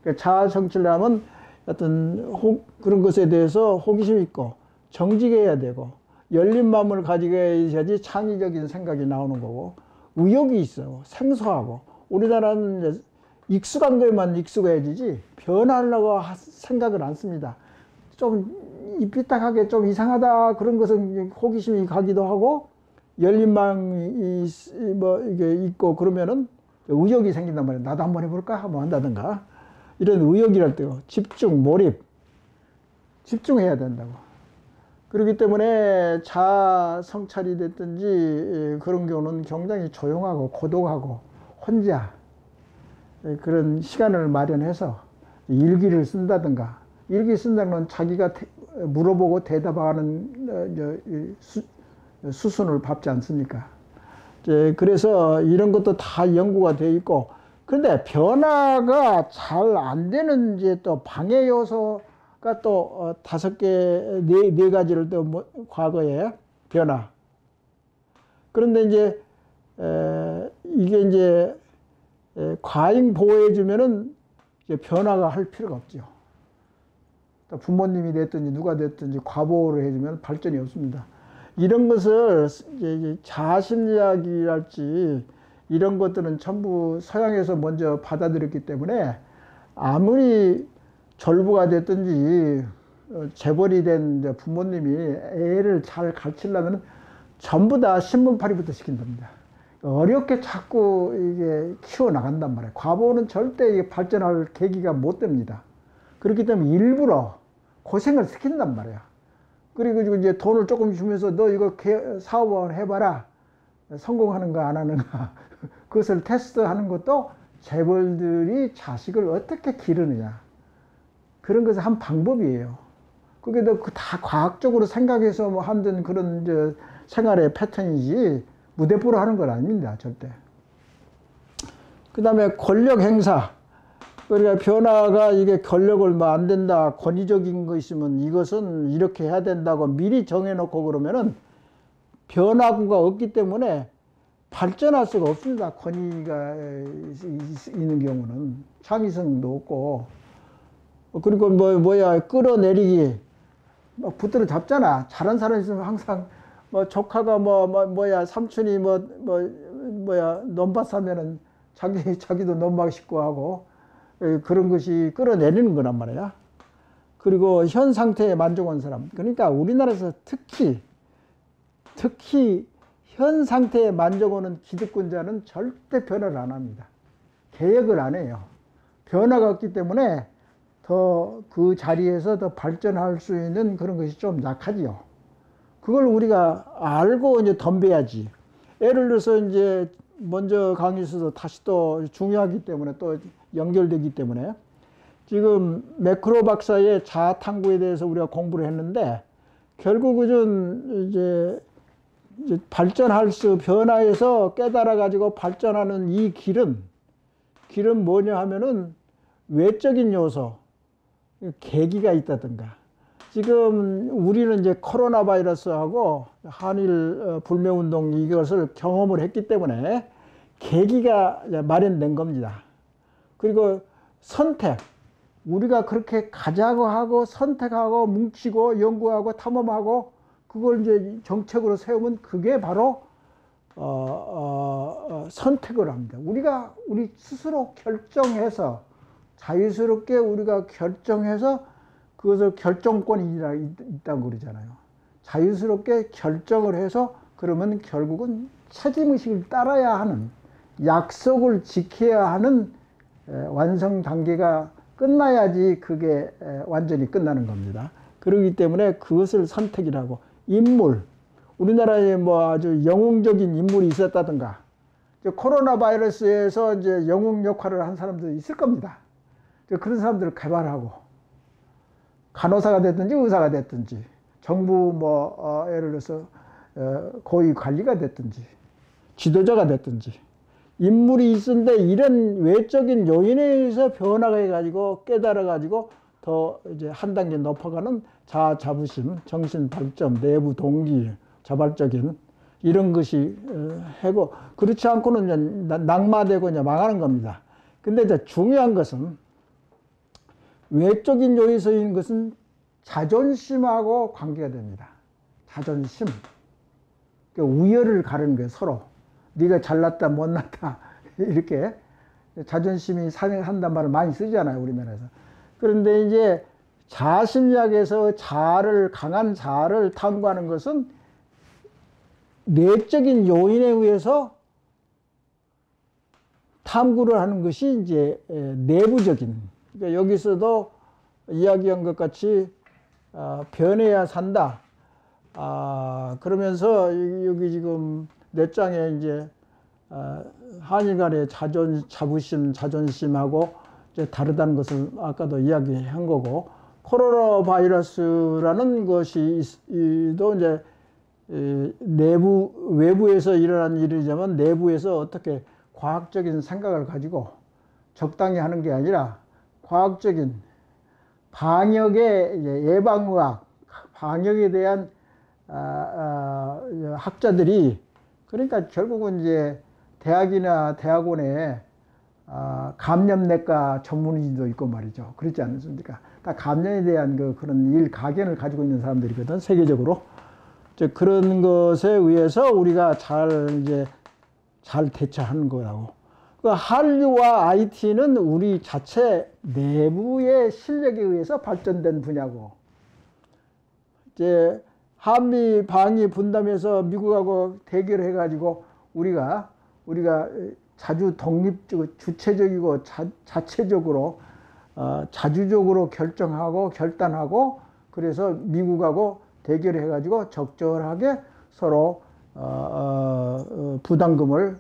그러니까 자아 성찰하면 어떤 그런 것에 대해서 호기심 있고 정직해야 되고, 열린 마음을 가지고 있어야지 창의적인 생각이 나오는 거고, 의욕이 있어. 생소하고. 우리나라는 이제 익숙한 거에만 익숙해지지 변하려고 생각을 안 씁니다. 좀 삐딱하게 좀 이상하다 그런 것은 호기심이 가기도 하고, 열린 마음이 뭐 이게 있고 그러면은 의욕이 생긴단 말이에요. 나도 한번 해볼까 하면 한다든가. 이런 의욕이랄 때 집중, 몰입, 집중해야 된다고. 그렇기 때문에 자아 성찰이 됐든지 그런 경우는 굉장히 조용하고 고독하고 혼자 그런 시간을 마련해서 일기를 쓴다든가. 일기 쓴다는 건 자기가 물어보고 대답하는 수순을 밟지 않습니까? 그래서 이런 것도 다 연구가 되어 있고, 그런데 변화가 잘 안 되는 이제 또 방해 요소가 또 5개, 네 가지를 또 과거에 변화. 그런데 이제 이게 이제 과잉 보호해주면은 이제 변화가 할 필요가 없죠. 부모님이 됐든지 누가 됐든지 과보호를 해주면 발전이 없습니다. 이런 것을 이제 자아심리학이랄지 이런 것들은 전부 서양에서 먼저 받아들였기 때문에 아무리 졸부가 됐든지 재벌이 된 부모님이 애를 잘 가르치려면 전부 다 신문팔이부터 시킨답니다. 어렵게 자꾸 이게 키워나간단 말이에요. 과보호는 절대 이게 발전할 계기가 못 됩니다. 그렇기 때문에 일부러 고생을 시킨단 말이야. 그리고 이제 돈을 조금 주면서 너 이거 사업을 해봐라. 성공하는 거 안 하는가. 그것을 테스트하는 것도 재벌들이 자식을 어떻게 기르느냐. 그런 것은 한 방법이에요. 그게 다 과학적으로 생각해서 뭐 하는 그런 이제 생활의 패턴이지 무대뽀로 하는 건 아닙니다. 절대. 그 다음에 권력 행사. 그러니까 변화가 이게 권력을 뭐 안 된다, 권위적인 거 있으면 이것은 이렇게 해야 된다고 미리 정해놓고 그러면은 변화구가 없기 때문에 발전할 수가 없습니다. 권위가 있는 경우는 창의성도 없고, 그리고 끌어내리기, 막 붙들어 잡잖아. 잘한 사람 있으면 항상 조카가 삼촌이 논밭 사면은 자기도 논밭 짓고 하고. 그런 것이 끌어내리는 거란 말이야. 그리고 현 상태에 만족한 사람. 그러니까 우리나라에서 특히 현 상태에 만족하는 기득권자는 절대 변화를 안 합니다. 개혁을 안 해요. 변화가 없기 때문에 더 그 자리에서 더 발전할 수 있는 그런 것이 좀 약하지요. 그걸 우리가 알고 이제 덤벼야지. 예를 들어서 이제 먼저 강의에서도 다시 또 중요하기 때문에 또 연결되기 때문에 지금 매크로 박사의 자아 탐구에 대해서 우리가 공부를 했는데 결국은 이제 발전할 수 변화해서 깨달아 가지고 발전하는 이 길은 뭐냐 하면은 외적인 요소, 계기가 있다든가. 지금 우리는 이제 코로나 바이러스하고 한일 불매운동 이것을 경험을 했기 때문에 계기가 마련된 겁니다. 그리고 선택, 우리가 그렇게 가자고 하고 선택하고 뭉치고 연구하고 탐험하고 그걸 이제 정책으로 세우면 그게 바로 선택을 합니다. 우리 스스로 결정해서 자유스럽게 우리가 결정해서 그것을 결정권이 있다고 그러잖아요. 자유스럽게 결정을 해서 그러면 결국은 책임의식을 따라야 하는, 약속을 지켜야 하는 완성 단계가 끝나야지 그게 완전히 끝나는 겁니다. 그렇기 때문에 그것을 선택이라고. 인물, 우리나라에 아주 영웅적인 인물이 있었다든가, 코로나 바이러스에서 이제 영웅 역할을 한 사람도 있을 겁니다. 그런 사람들을 개발하고, 간호사가 됐든지 의사가 됐든지, 정부 예를 들어서 고위 관리가 됐든지, 지도자가 됐든지, 인물이 있는데 이런 외적인 요인에 의해서 변화해가지고 깨달아가지고 더 이제 한 단계 높아가는 자아 자부심, 정신 발전, 내부 동기, 자발적인 이런 것이 하고, 그렇지 않고는 낙마되고 이제 망하는 겁니다. 근데 이제 중요한 것은 외적인 요인에서 있는 것은 자존심하고 관계가 됩니다. 자존심, 우열을 가르는 거예요. 서로 네가 잘났다 못났다 이렇게 자존심이 상한단 말을 많이 쓰잖아요, 우리나라에서. 그런데 이제 자심리학에서 강한 자아를 탐구하는 것은 내적인 요인에 의해서 탐구를 하는 것이 이제 내부적인, 그러니까 여기서도 이야기한 것 같이 변해야 산다. 그러면서 여기 지금 몇 장에 이제 한일 간의 자부심, 자존심하고 이제 다르다는 것을 아까도 이야기한 거고, 코로나 바이러스라는 것이 또 이제 외부에서 일어난 일이지만 내부에서 어떻게 과학적인 생각을 가지고 적당히 하는 게 아니라 과학적인 방역의 예방의학, 방역에 대한 학자들이, 그러니까 결국은 이제 대학이나 대학원에 감염내과 전문의도 있고 말이죠. 그렇지 않습니까? 다 감염에 대한 그런 가견을 가지고 있는 사람들이거든, 세계적으로. 그런 것에 의해서 우리가 잘 대처하는 거라고. 한류와 IT는 우리 자체 내부의 실력에 의해서 발전된 분야고, 이제 한미 방위 분담해서 미국하고 대결해 가지고 우리가 자주 독립적이고 주체적이고 자체적으로 자주적으로 결정하고 결단하고, 그래서 미국하고 대결해 가지고 적절하게 서로 부담금을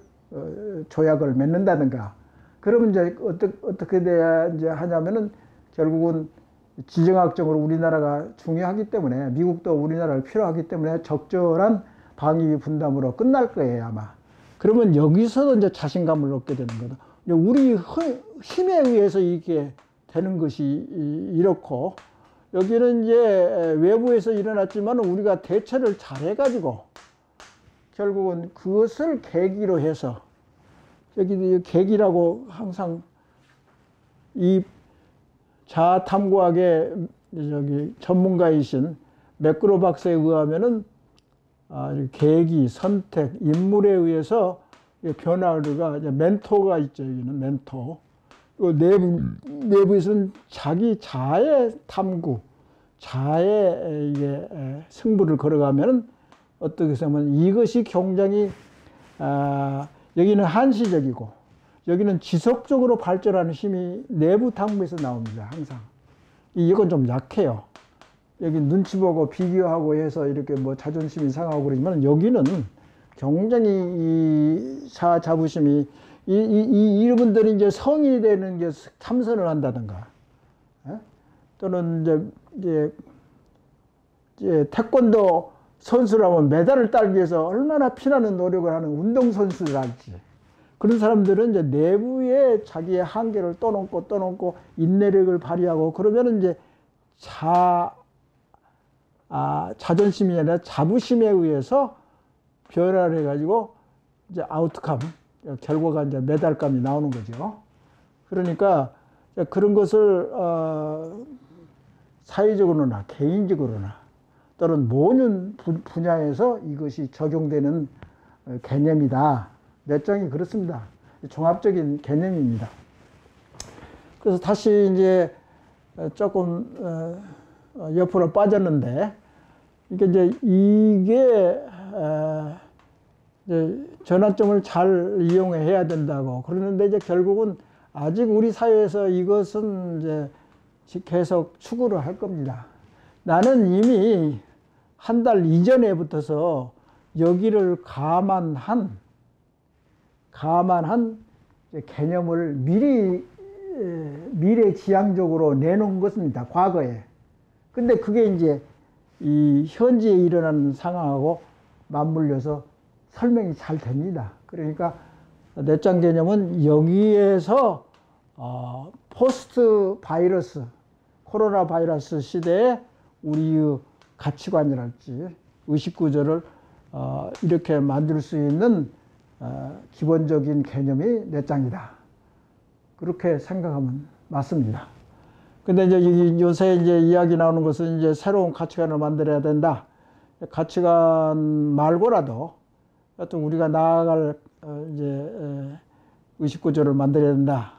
조약을 맺는다든가. 그러면 이제 어떻게 돼야 이제 하냐면은 결국은 지정학적으로 우리나라가 중요하기 때문에, 미국도 우리나라를 필요하기 때문에 적절한 방위 분담으로 끝날 거예요, 아마. 그러면 여기서도 이제 자신감을 얻게 되는 거다. 우리 힘에 의해서 이게 되는 것이 이렇고, 여기는 이제 외부에서 일어났지만 우리가 대처를 잘해가지고 결국은 그것을 계기로 해서, 여기 계기라고 항상 이 자아탐구학의 전문가이신 매크로 박사에 의하면은 계기, 선택, 인물에 의해서 변화가, 멘토가 있죠. 여기는 멘토. 내부에서는 자기 자아의 탐구, 자아의 이게 승부를 걸어가면은 어떻게 보면 이것이 굉장히 여기는 한시적이고 여기는 지속적으로 발전하는 힘이 내부 탐구에서 나옵니다. 항상. 이건 좀 약해요. 여기 눈치 보고 비교하고 해서 이렇게 뭐 자존심이 상하고 그러지만, 여기는 굉장히 이 자부심이, 이분들이 이제 성이 되는 게 참선을 한다든가, 또는 이제 태권도 선수라면 메달을 따기 위해서 얼마나 피나는 노력을 하는 운동선수랄지, 그런 사람들은 이제 내부에 자기의 한계를 떠넘고 인내력을 발휘하고, 그러면 이제 자존심이 아니라 자부심에 의해서 변화를 해가지고 이제 아웃컴, 결과가 이제 메달감이 나오는 거죠. 그러니까 그런 것을 사회적으로나 개인적으로나 또는 모든 분야에서 이것이 적용되는 개념이다. 몇 장이 그렇습니다. 종합적인 개념입니다. 그래서 다시 이제 조금 옆으로 빠졌는데, 이게 이제 전환점을 잘 이용해야 된다고 그러는데, 이제 결국은 아직 우리 사회에서 이것은 이제 계속 추구를 할 겁니다. 나는 이미 한 달 이전에 붙어서 여기를 감안한 개념을 미래지향적으로 내놓은 것입니다. 과거에. 근데 그게 이제 이 현지에 일어나는 상황하고 맞물려서 설명이 잘 됩니다. 그러니까 내장 개념은 여기에서 포스트 바이러스, 코로나 바이러스 시대에 우리의 가치관이랄지 의식구조를 이렇게 만들 수 있는 기본적인 개념이 내장이다. 그렇게 생각하면 맞습니다. 근데 이제 요새 이제 이야기 나오는 것은 이제 새로운 가치관을 만들어야 된다. 가치관 말고라도 하여튼 우리가 나아갈 의식 구조를 만들어야 된다.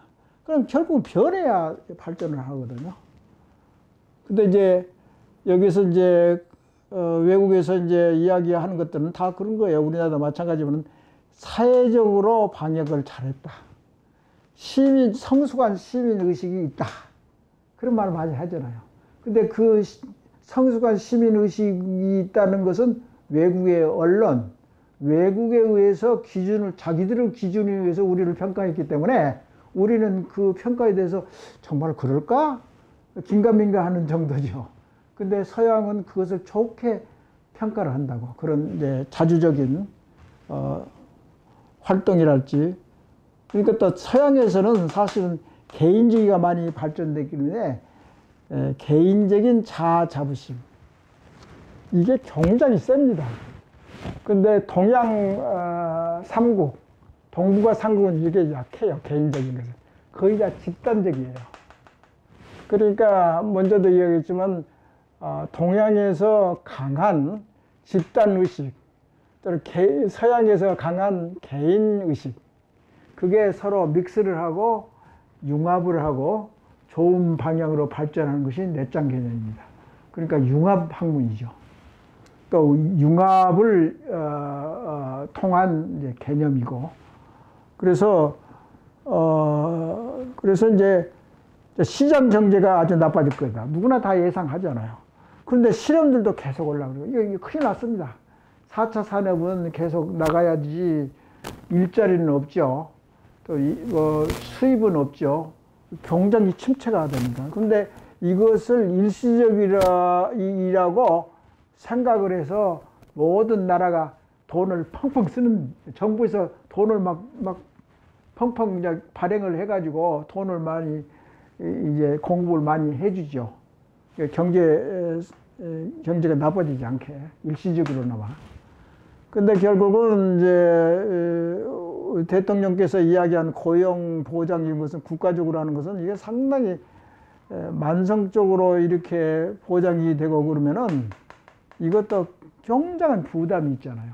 그럼 결국 변해야 발전을 하거든요. 근데 이제 여기서 이제 외국에서 이제 이야기하는 것들은 다 그런 거예요. 우리나라도 마찬가지지만 사회적으로 방역을 잘했다. 성숙한 시민 의식이 있다. 그런 말을 많이 하잖아요. 근데 그 성숙한 시민 의식이 있다는 것은 외국의 언론, 외국에 의해서 자기들의 기준에 의해서 우리를 평가했기 때문에 우리는 그 평가에 대해서 정말 그럴까? 긴가민가 하는 정도죠. 근데 서양은 그것을 좋게 평가를 한다고. 그런 이제 자주적인 활동이랄지. 그러니까 또 서양에서는 사실은 개인주의가 많이 발전되기 때문에 개인적인 자아 자부심. 이게 굉장히 셉니다. 근데 동양 3국, 동북아 3국은 이게 약해요. 개인적인 것은. 거의 다 집단적이에요. 그러니까 먼저도 이야기했지만 동양에서 강한 집단의식, 또는 서양에서 강한 개인의식, 그게 서로 믹스를 하고 융합을 하고 좋은 방향으로 발전하는 것이 내장 개념입니다. 그러니까 융합학문이죠. 또 융합을 통한 이제 개념이고, 그래서 이제 시장 경제가 아주 나빠질 거다. 누구나 다 예상하잖아요. 그런데 실험들도 계속 올라가고 이거 큰일 났습니다. 4차 산업은 계속 나가야지 일자리는 없죠. 또 수입은 없죠. 경쟁이 침체가 됩니다. 그런데 이것을 일시적이라고 생각을 해서 모든 나라가 돈을 펑펑 쓰는, 정부에서 돈을 막 펑펑 이제 발행을 해가지고 돈을 많이 이제 공급을 많이 해주죠. 경제가 나빠지지 않게 일시적으로나마. 근데 결국은 이제 대통령께서 이야기한 고용 보장인 것은 국가적으로 하는 것은 이게 상당히 만성적으로 이렇게 보장이 되고 그러면은 이것도 굉장한 부담이 있잖아요.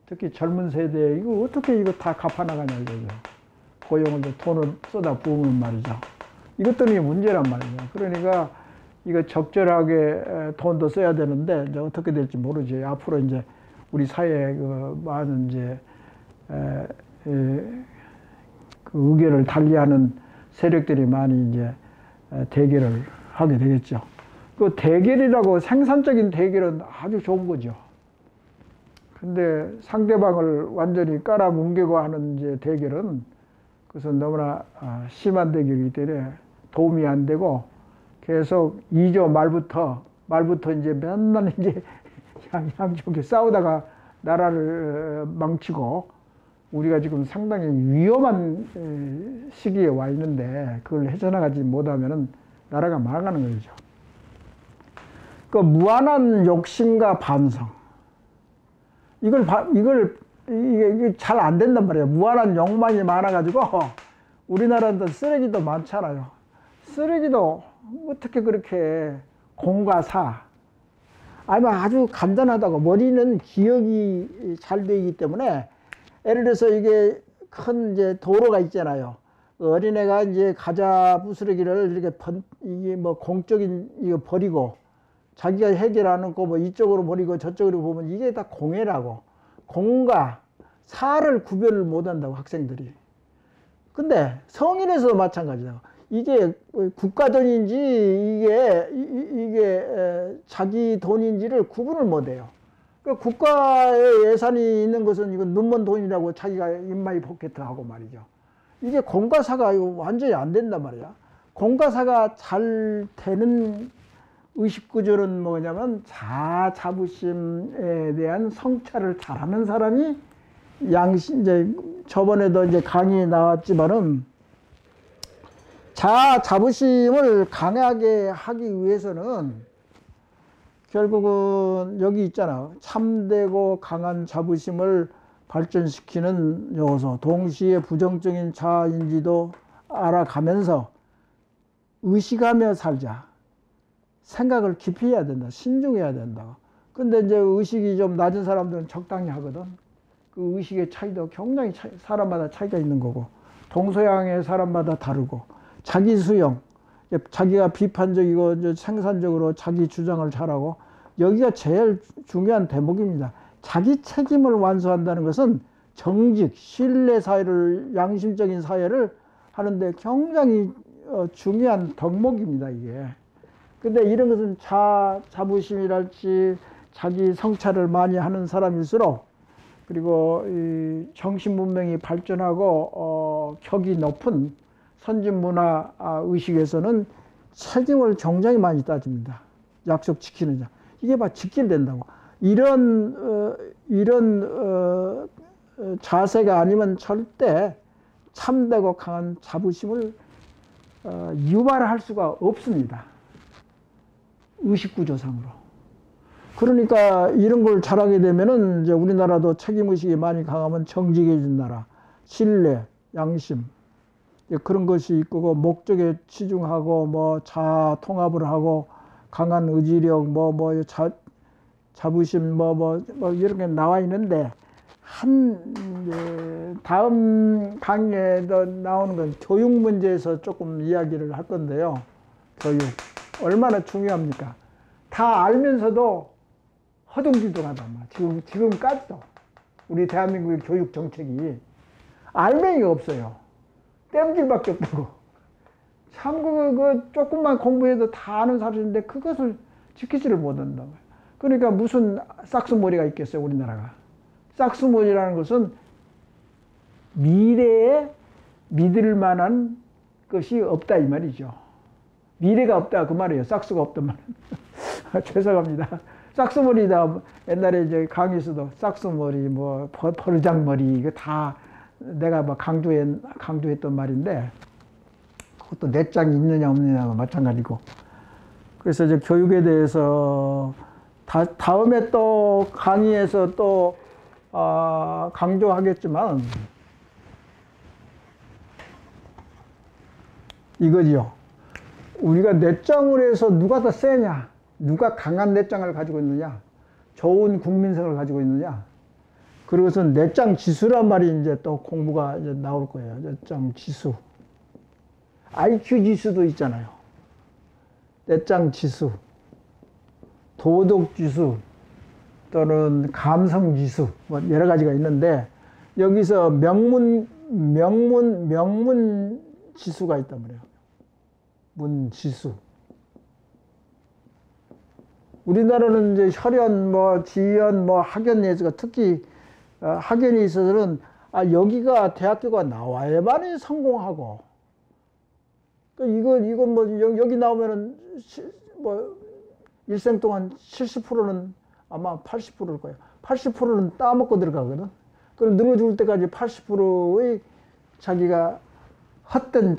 특히 젊은 세대에 이거 어떻게 이거 다 갚아나가냐 이거죠. 고용을 돈을 쏟아 부으면 말이죠. 이것 때문에 문제란 말이에요. 그러니까 이거 적절하게 돈도 써야 되는데 이제 어떻게 될지 모르지. 앞으로 이제 우리 사회에 그 많은 이제 그 의견을 달리하는 세력들이 많이 이제 대결을 하게 되겠죠. 그 대결이라고 생산적인 대결은 아주 좋은 거죠. 근데 상대방을 완전히 깔아뭉개고 하는 이제 대결은 그것은 너무나 심한 대결이기 때문에 도움이 안 되고 계속 2조 말부터 이제 맨날 이제 양쪽에 싸우다가 나라를 망치고 우리가 지금 상당히 위험한 시기에 와 있는데 그걸 헤쳐나가지 못하면은 나라가 망하는 거죠. 그 무한한 욕심과 반성. 이게 잘 안 된단 말이에요. 무한한 욕망이 많아가지고 우리나라는 쓰레기도 많잖아요. 쓰레기도 어떻게 그렇게 공과 사. 아니면 아주 간단하다고 머리는 기억이 잘 되기 때문에 예를 들어서 이게 큰 이제 도로가 있잖아요. 어린애가 이제 과자 부스러기를 이렇게 이게 뭐 공적인 이거 버리고 자기가 해결 안 하고 뭐 이쪽으로 버리고 저쪽으로 보면 이게 다 공해라고. 공과 사를 구별을 못 한다고 학생들이. 근데 성인에서도 마찬가지다. 이게 국가 돈인지 이게 자기 돈인지를 구분을 못 해요. 그 국가의 예산이 있는 것은 이건 눈먼 돈이라고 자기가 인마이 포켓하고 말이죠. 이게 공과사가 완전히 안 된단 말이야. 공과사가 잘 되는 의식구조는 뭐냐면 자부심에 대한 성찰을 잘하는 사람이 이제 저번에도 이제 강의 나왔지만은 자부심을 강하게 하기 위해서는 결국은 여기 있잖아. 참되고 강한 자부심을 발전시키는 요소, 동시에 부정적인 자아인지도 알아가면서 의식하며 살자. 생각을 깊이 해야 된다. 신중해야 된다. 근데 이제 의식이 좀 낮은 사람들은 적당히 하거든. 그 의식의 차이도 굉장히 사람마다 차이가 있는 거고, 동서양의 사람마다 다르고, 자기 수용, 자기가 비판적이고 이제 생산적으로 자기 주장을 잘하고, 여기가 제일 중요한 대목입니다. 자기 책임을 완수한다는 것은 정직, 신뢰 사회를, 양심적인 사회를 하는데 굉장히 중요한 덕목입니다, 이게. 근데 이런 것은 자부심이랄지 자기 성찰을 많이 하는 사람일수록, 그리고 이 정신 문명이 발전하고 격이 높은 선진 문화 의식에서는 책임을 굉장히 많이 따집니다. 약속 지키는 자. 이게 막 지켜야 된다고. 이런 자세가 아니면 절대 참되고 강한 자부심을 유발할 수가 없습니다. 의식구조상으로. 그러니까 이런 걸 잘하게 되면은 이제 우리나라도 책임의식이 많이 강하면 정직해진 나라, 신뢰, 양심, 그런 것이 있고, 목적에 치중하고, 뭐, 자아 통합을 하고, 강한 의지력, 자부심, 이런 게 나와 있는데, 다음 강의에도 나오는 건 교육 문제에서 조금 이야기를 할 건데요. 교육. 얼마나 중요합니까? 다 알면서도 허둥지둥하단 말이야. 지금까지도. 우리 대한민국의 교육 정책이 알맹이가 없어요. 땜질밖에 없다고. 참, 조금만 공부해도 다 아는 사실인데 그것을 지키지를 못한다. 그러니까 무슨 싹수머리가 있겠어요, 우리나라가. 싹수머리라는 것은 미래에 믿을 만한 것이 없다, 이 말이죠. 미래가 없다, 그 말이에요. 싹수가 없단 말은. 죄송합니다. 싹수머리다. 옛날에 이제 강의에서도 싹수머리, 버르장머리, 이거 다 내가 강조했던 말인데, 그것도 내장이 있느냐 없느냐가 마찬가지고. 그래서 이제 교육에 대해서 다음에 또 강의에서 또 강조하겠지만, 이거지요. 우리가 내장을 해서 누가 더 세냐, 누가 강한 내장을 가지고 있느냐, 좋은 국민성을 가지고 있느냐, 그것은 내장 지수란 말이 이제 또 공부가 이제 나올 거예요. 내장 지수. IQ 지수도 있잖아요. 내장 지수, 도덕 지수, 또는 감성 지수, 여러 가지가 있는데, 여기서 명문 지수가 있단 말이에요. 문 지수. 우리나라는 이제 혈연, 지연, 학연 예수가 특히 학연에 있어서는 여기가 대학교가 나와야만이 성공하고, 여기 나오면은 일생 동안 70%는 아마 80%일 거예요. 80%는 따먹고 들어가거든. 그럼 늙어 죽을 때까지 80%의 자기가 헛된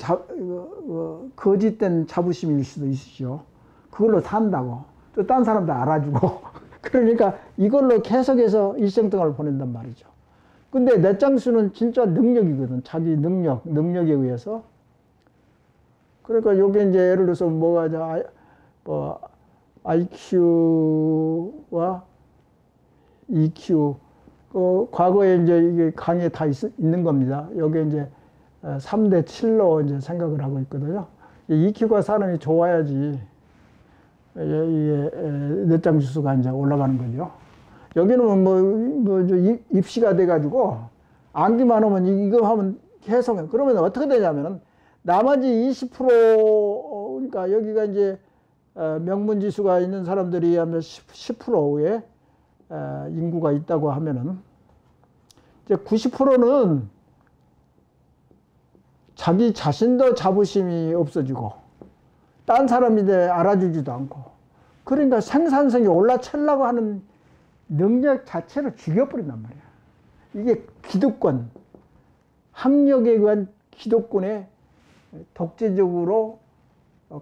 거짓된 자부심일 수도 있으시죠. 그걸로 산다고. 또 딴 사람도 알아주고. 그러니까 이걸로 계속해서 일생 동안을 보낸단 말이죠. 근데 내장수는 진짜 능력이거든. 자기 능력에 의해서. 그러니까 요게 이제 예를 들어서 IQ와 EQ. 과거에 이제 이게 강의에 다 있는 겁니다. 요게 이제 3대 7로 이제 생각을 하고 있거든요. EQ가 사람이 좋아야지 이게 내장 지수가 이제 올라가는 거죠. 여기는 입시가 돼가지고 암기만 하면 이거 하면 계속. 그러면 어떻게 되냐면은 나머지 20%, 그러니까 여기가 이제 명문 지수가 있는 사람들이 하면 10%의 인구가 있다고 하면은 이제 90%는 자기 자신도 자부심이 없어지고, 딴 사람이 알아주지도 않고, 그러니까 생산성이 올라차려고 하는 능력 자체를 죽여버린단 말이야. 이게 기득권, 학력에 의한 기득권에 독재적으로,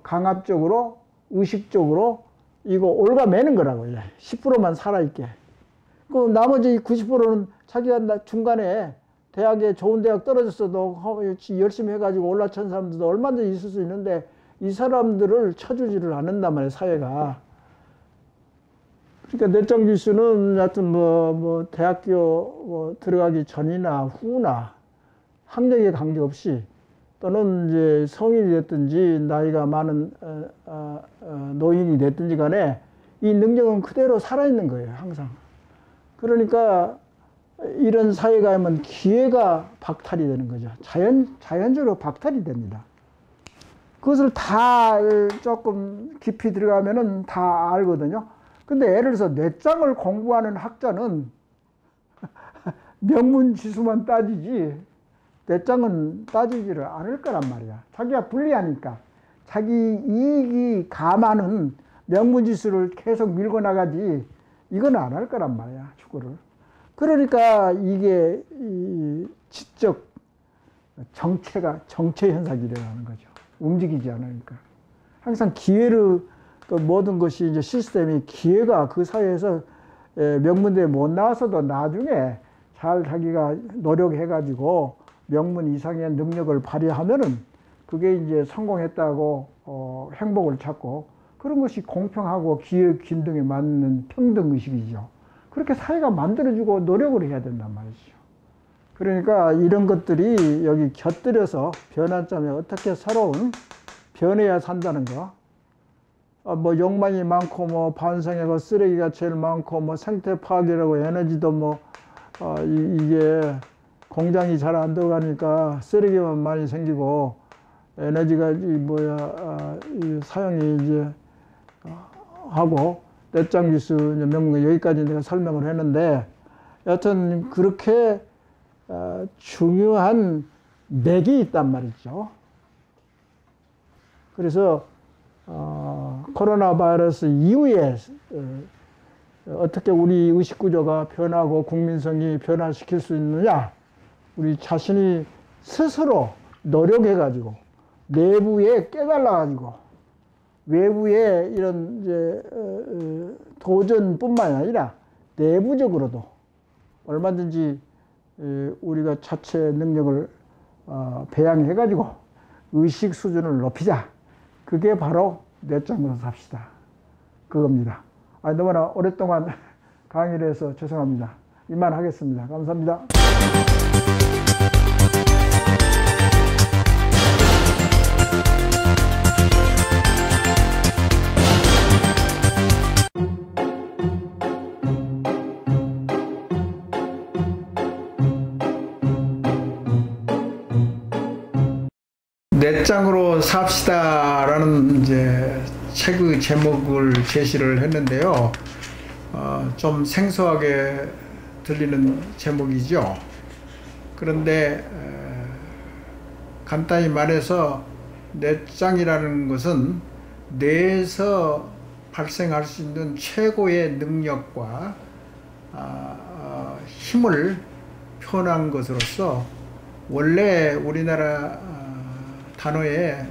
강압적으로, 의식적으로 이거 올가매는 거라고. 10%만 살아있게. 그 나머지 90%는 자기가 중간에 대학에 좋은 대학 떨어졌어도 열심히 해가지고 올라찬 사람들도 얼마든지 있을 수 있는데, 이 사람들을 쳐주지를 않는단 말이에요, 사회가. 그러니까 내장 지수는 하여튼 뭐 대학교 들어가기 전이나 후나 학력에 관계없이 또는 이제 성인이 됐든지 나이가 많은 노인이 됐든지 간에 이 능력은 그대로 살아있는 거예요, 항상. 그러니까 이런 사회가 하면 기회가 박탈이 되는 거죠. 자연적으로 박탈이 됩니다. 그것을 다 조금 깊이 들어가면은 다 알거든요. 근데 예를 들어서 뇌장을 공부하는 학자는 명문지수만 따지지 뇌장은 따지지를 않을 거란 말이야. 자기가 불리하니까. 자기 이익이 감하는 명문지수를 계속 밀고 나가지 이건 안 할 거란 말이야, 축구를. 그러니까 이게 이 지적 정체 현상이 일어나는 거죠. 움직이지 않으니까. 항상 기회를, 그 모든 것이 이제 시스템이 기회가 그 사회에서 명문대에 못 나와서도 나중에 잘 자기가 노력해가지고 명문 이상의 능력을 발휘하면은 그게 이제 성공했다고 행복을 찾고 그런 것이 공평하고 기회 균등에 맞는 평등의식이죠. 그렇게 사회가 만들어주고 노력을 해야 된단 말이죠. 그러니까 이런 것들이 여기 곁들여서 변환점에 어떻게 새로운 변해야 산다는 거. 뭐 욕망이 많고 뭐 반성하고 쓰레기가 제일 많고 뭐 생태 파괴라고 에너지도 이게 공장이 잘 안 들어가니까 쓰레기만 많이 생기고 에너지가 이 사용이 이제 하고 뇌장지수 명문 여기까지 내가 설명을 했는데 여튼 그렇게 중요한 맥이 있단 말이죠. 그래서 코로나 바이러스 이후에 어떻게 우리 의식구조가 변하고 국민성이 변화시킬 수 있느냐, 우리 자신이 스스로 노력해가지고 내부에 깨달아가지고 외부의 이런 이제 도전뿐만 아니라 내부적으로도 얼마든지 우리가 자체 능력을 배양해가지고 의식 수준을 높이자. 그게 바로 뇌장으로 삽시다. 그겁니다. 너무나 오랫동안 강의를 해서 죄송합니다. 이만 하겠습니다. 감사합니다. 뇌장으로 삽시다라는 이제 책의 제목을 제시를 했는데요. 좀 생소하게 들리는 제목이죠. 그런데 간단히 말해서 뇌장이라는 것은 뇌에서 발생할 수 있는 최고의 능력과 힘을 표현한 것으로서 원래 우리나라 단어에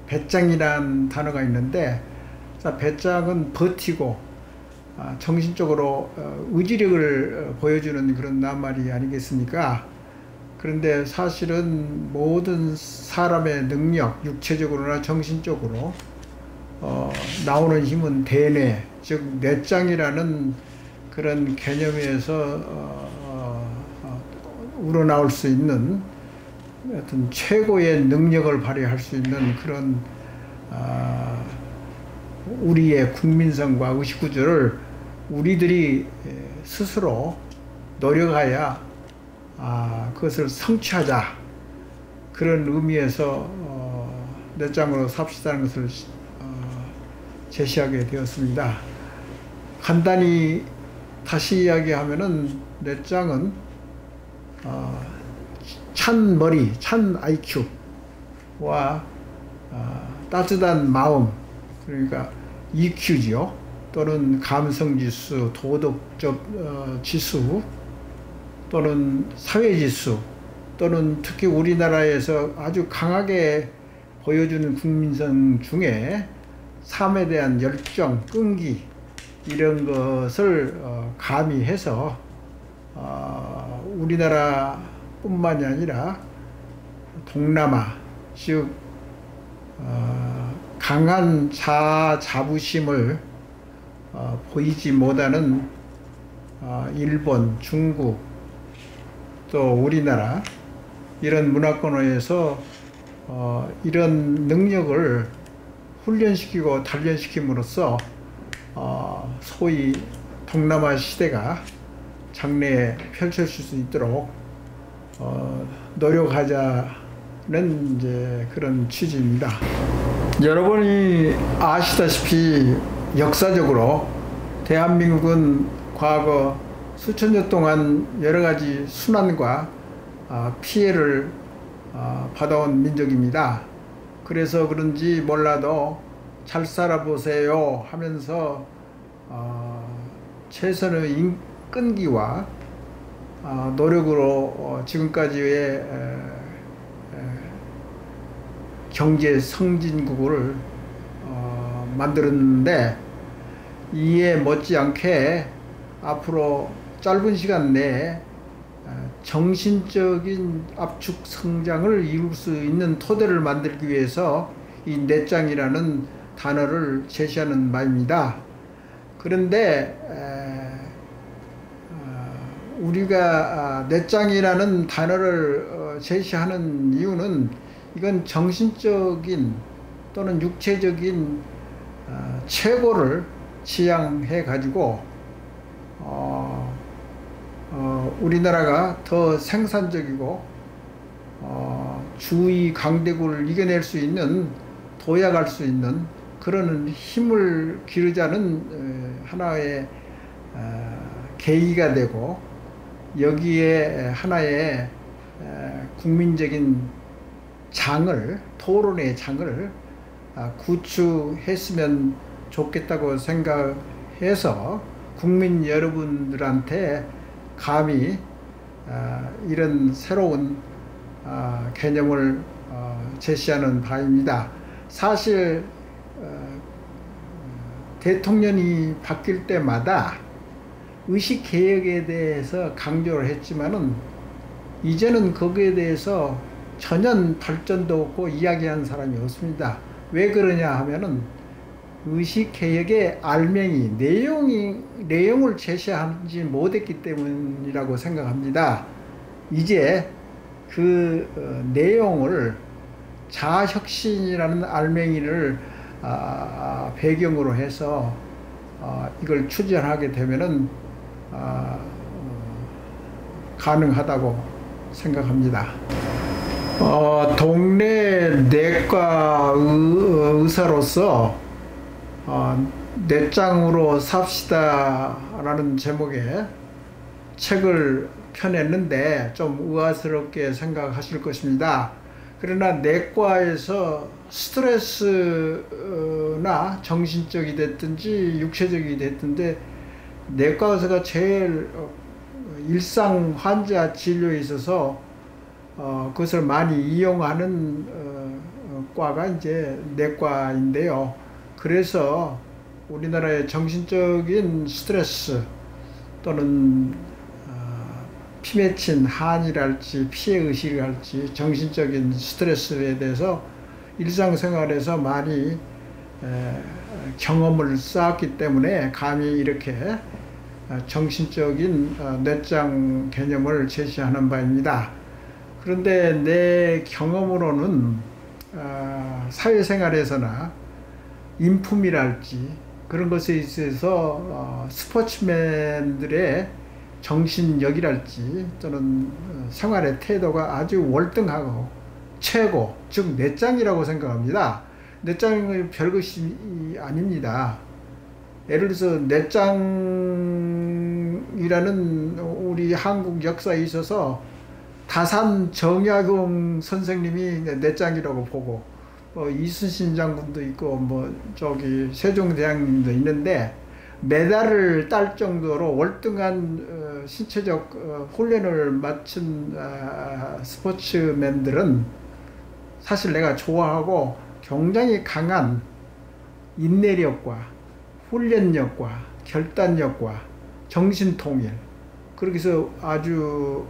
배짱이라는 단어가 있는데, 배짱은 버티고 정신적으로 의지력을 보여주는 그런 낱말이 아니겠습니까? 그런데 사실은 모든 사람의 능력, 육체적으로나 정신적으로 나오는 힘은 대뇌, 즉 뇌장이라는 그런 개념에서 우러나올 수 있는 하여튼 최고의 능력을 발휘할 수 있는 그런 우리의 국민성과 의식구조를 우리들이 스스로 노력하여 그것을 성취하자, 그런 의미에서 뇌장으로 삽시다는 것을 제시하게 되었습니다. 간단히 다시 이야기하면은 뇌장은 찬 머리, 찬 IQ와 따뜻한 마음, 그러니까 EQ죠. 또는 감성지수, 도덕적 지수, 또는 사회지수, 또는 특히 우리나라에서 아주 강하게 보여주는 국민성 중에 삶에 대한 열정, 끈기, 이런 것을 가미해서 우리나라 뿐만이 아니라 동남아, 즉 강한 자부심을 보이지 못하는 일본, 중국, 또 우리나라 이런 문화권에서 이런 능력을 훈련시키고 단련시킴으로써 소위 동남아 시대가 장래에 펼쳐질 수 있도록 노력하자는 이제 그런 취지입니다. 여러분이 아시다시피 역사적으로 대한민국은 과거 수천 년 동안 여러 가지 순환과 피해를 받아온 민족입니다. 그래서 그런지 몰라도 잘 살아보세요 하면서 최선의 끈기와 노력으로 지금까지의 경제 성진국을 만들었는데, 이에 못지않게 앞으로 짧은 시간 내에 정신적인 압축 성장을 이룰 수 있는 토대를 만들기 위해서 이 내장이라는 단어를 제시하는 바입니다. 그런데 우리가 내장이라는 단어를 제시하는 이유는 이건 정신적인 또는 육체적인 최고를 지향해 가지고 우리나라가 더 생산적이고 주위 강대국을 이겨낼 수 있는, 도약할 수 있는 그런 힘을 기르자는 하나의 계기가 되고, 여기에 하나의 국민적인 장을, 토론의 장을 구축했으면 좋겠다고 생각해서 국민 여러분들한테 감히 이런 새로운 개념을 제시하는 바입니다. 사실 대통령이 바뀔 때마다 의식개혁에 대해서 강조를 했지만은 이제는 거기에 대해서 전혀 발전도 없고 이야기하는 사람이 없습니다. 왜 그러냐 하면은 의식개혁의 알맹이, 내용을 제시하지 못했기 때문이라고 생각합니다. 이제 그 내용을, 자아혁신이라는 알맹이를 배경으로 해서 이걸 추진하게 되면은 가능하다고 생각합니다. 동네 내과 의사로서 내장으로 삽시다 라는 제목의 책을 펴냈는데 좀 의아스럽게 생각하실 것입니다. 그러나 내과에서 스트레스나 정신적이 됐든지 육체적이 됐든지 내과 의사가 제일 일상 환자 진료에 있어서 그것을 많이 이용하는 과가 이제 내과인데요. 그래서 우리나라의 정신적인 스트레스 또는 피 맺힌 한이랄지 피해의식이랄지 정신적인 스트레스에 대해서 일상생활에서 많이 경험을 쌓았기 때문에 감히 이렇게 정신적인 내장 개념을 제시하는 바입니다. 그런데 내 경험으로는 사회생활에서나 인품이랄지 그런 것에 있어서 스포츠맨들의 정신력이랄지 또는 생활의 태도가 아주 월등하고 최고, 즉 내장이라고 생각합니다. 내장은 별것이 아닙니다. 예를 들어서 내장이라는 우리 한국 역사에 있어서 다산 정약용 선생님이 내장이라고 보고, 이순신 장군도 있고 세종대왕님도 있는데 메달을 딸 정도로 월등한 신체적 훈련을 마친 스포츠맨들은 사실 내가 좋아하고 굉장히 강한 인내력과 훈련력과 결단력과 정신통일, 그렇게 해서 아주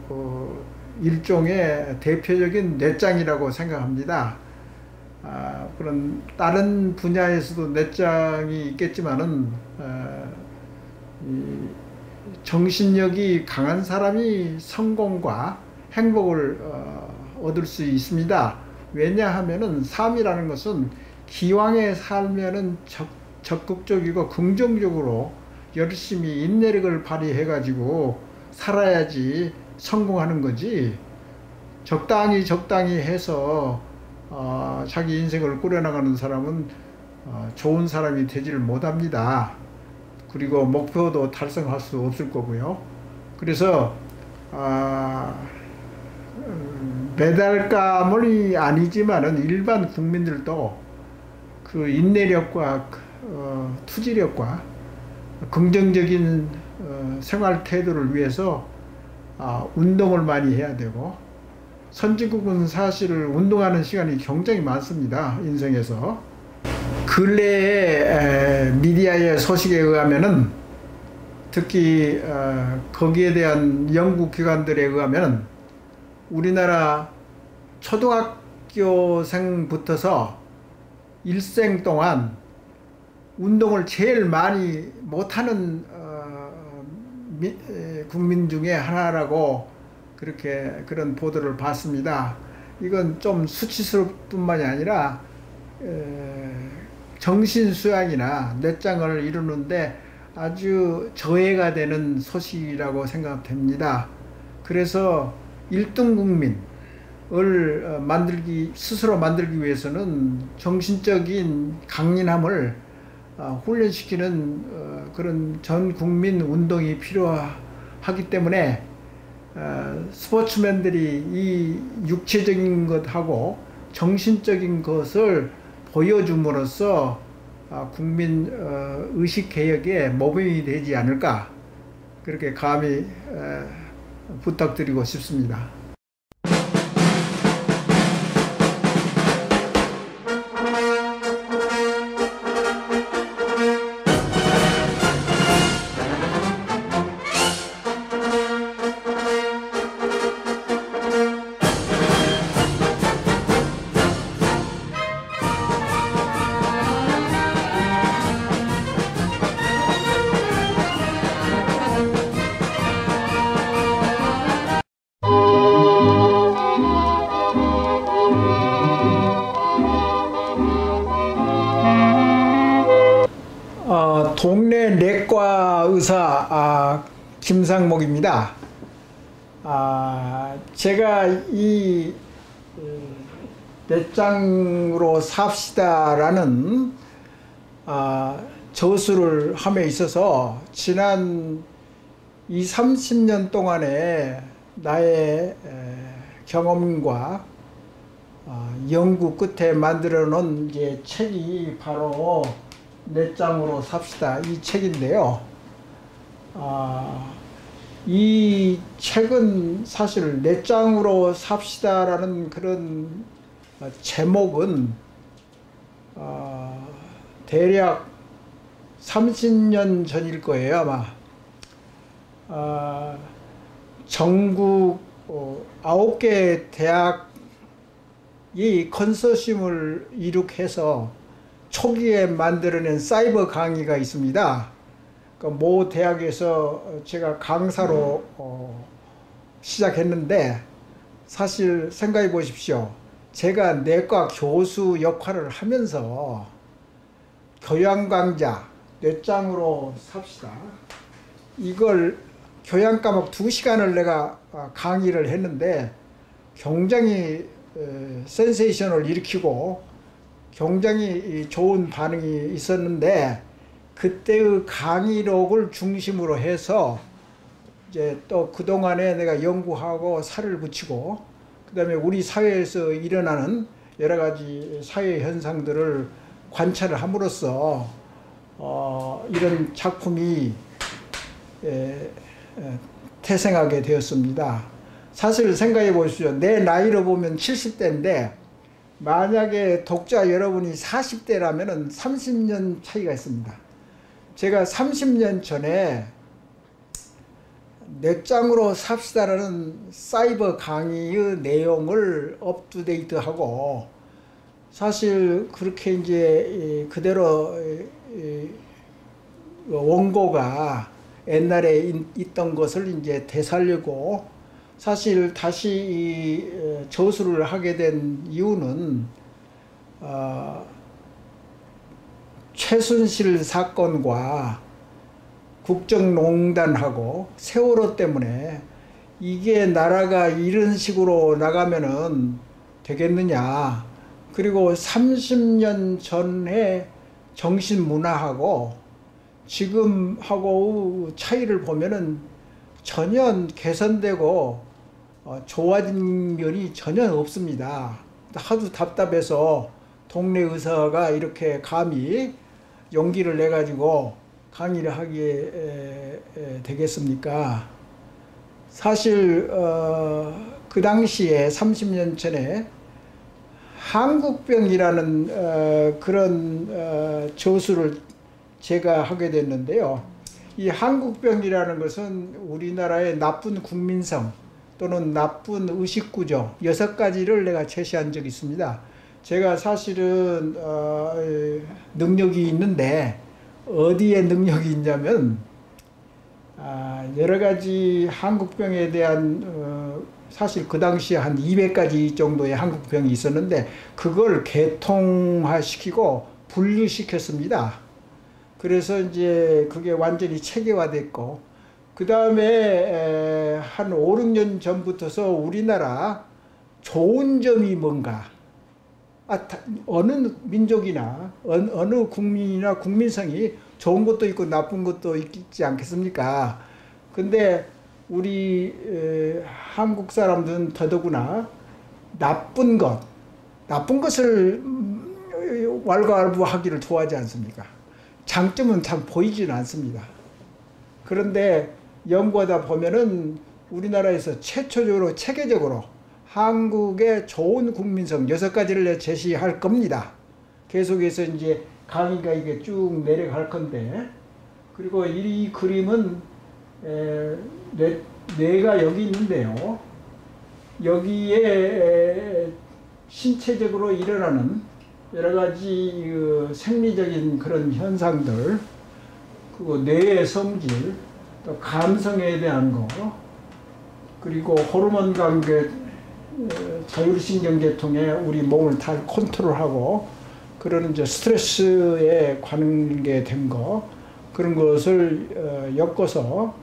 일종의 대표적인 내장이라고 생각합니다. 그런 다른 분야에서도 내장이 있겠지만은 이 정신력이 강한 사람이 성공과 행복을 얻을 수 있습니다. 왜냐하면은 삶이라는 것은 기왕에 살면은 적극적이고 긍정적으로 열심히 인내력을 발휘해 가지고 살아야지 성공하는 거지, 적당히 해서 자기 인생을 꾸려나가는 사람은 좋은 사람이 되지를 못합니다. 그리고 목표도 달성할 수 없을 거고요. 그래서 메달감이 아니지만은 일반 국민들도 그 인내력과 투지력과 긍정적인 생활 태도를 위해서 운동을 많이 해야 되고, 선진국은 사실 운동하는 시간이 굉장히 많습니다. 인생에서. 근래에 미디어의 소식에 의하면은, 특히 거기에 대한 연구기관들에 의하면 우리나라 초등학교생부터서 일생 동안 운동을 제일 많이 못하는 국민 중에 하나라고 그런 보도를 봤습니다. 이건 좀 수치스러울 뿐만이 아니라 정신수양이나 뇌장을 이루는데 아주 저해가 되는 소식이라고 생각됩니다. 그래서 1등 국민을 스스로 만들기 위해서는 정신적인 강인함을 훈련시키는 그런 전 국민 운동이 필요하기 때문에 스포츠맨들이 이 육체적인 것하고 정신적인 것을 보여줌으로써 국민 의식개혁에 모범이 되지 않을까, 그렇게 감히 부탁드리고 싶습니다. 동네 내과 의사 김상목입니다. 제가 이 뇌장으로 삽시다라는 저술을 함에 있어서 지난 20-30년 동안의 나의 경험과 연구 끝에 만들어 놓은 책이 바로 뇌장으로 삽시다, 이 책인데요. 이 책은 사실 뇌장으로 삽시다라는 그런 제목은 대략 30년 전일 거예요, 아마. 전국 9개 대학이 컨소시엄을 이룩해서 초기에 만들어낸 사이버 강의가 있습니다. 모 대학에서 제가 강사로 시작했는데, 사실 생각해 보십시오. 제가 내과 교수 역할을 하면서 교양 강좌, 뇌장으로 삽시다, 이걸 교양 과목 2시간을 내가 강의를 했는데 굉장히 센세이션을 일으키고 굉장히 좋은 반응이 있었는데, 그때의 강의록을 중심으로 해서 이제 또 그동안에 내가 연구하고 살을 붙이고, 그 다음에 우리 사회에서 일어나는 여러 가지 사회 현상들을 관찰을 함으로써 이런 작품이 태생하게 되었습니다. 사실 생각해 보십시오. 내 나이로 보면 70대인데 만약에 독자 여러분이 40대라면 30년 차이가 있습니다. 제가 30년 전에 뇌장으로 삽시다라는 사이버 강의의 내용을 업투데이트하고 사실 그렇게 이제 그대로 원고가 옛날에 있던 것을 이제 되살리고, 사실 다시 이 저술을 하게 된 이유는 최순실 사건과 국정농단하고 세월호 때문에 이게 나라가 이런 식으로 나가면은 되겠느냐. 그리고 30년 전에 정신문화하고 지금하고 차이를 보면은 전혀 개선되고 좋아진 면이 전혀 없습니다. 하도 답답해서 동네 의사가 이렇게 감히 용기를 내가지고 강의를 하게 되겠습니까? 사실 그 당시에 30년 전에 한국병이라는 그런 저술을 제가 하게 됐는데요. 이 한국병이라는 것은 우리나라의 나쁜 국민성 또는 나쁜 의식구조 6가지를 내가 제시한 적이 있습니다. 제가 사실은 능력이 있는데 어디에 능력이 있냐면 여러 가지 한국병에 대한 사실 그 당시에 한 200가지 정도의 한국병이 있었는데 그걸 계통화시키고 분류시켰습니다. 그래서 이제 그게 완전히 체계화됐고, 그 다음에 한 5, 6년 전부터서 우리나라 좋은 점이 뭔가, 어느 민족이나 어느 국민이나 국민성이 좋은 것도 있고 나쁜 것도 있지 않겠습니까? 근데 우리 한국 사람들은 더더구나 나쁜 것을 왈가왈부하기를 좋아하지 않습니까? 장점은 참 보이지는 않습니다. 그런데 연구하다 보면은 우리나라에서 최초적으로 체계적으로 한국의 좋은 국민성 6가지를 제시할 겁니다. 계속해서 이제 강의가 이게 쭉 내려갈 건데, 그리고 이 그림은 뇌가 여기 있는데요. 여기에 신체적으로 일어나는 여러 가지 생리적인 그런 현상들, 그리고 뇌의 성질, 또 감성에 대한 거, 그리고 호르몬 관계, 자율신경계통에 우리 몸을 다 컨트롤하고 그런 이제 스트레스에 관계된 거, 그런 것을 엮어서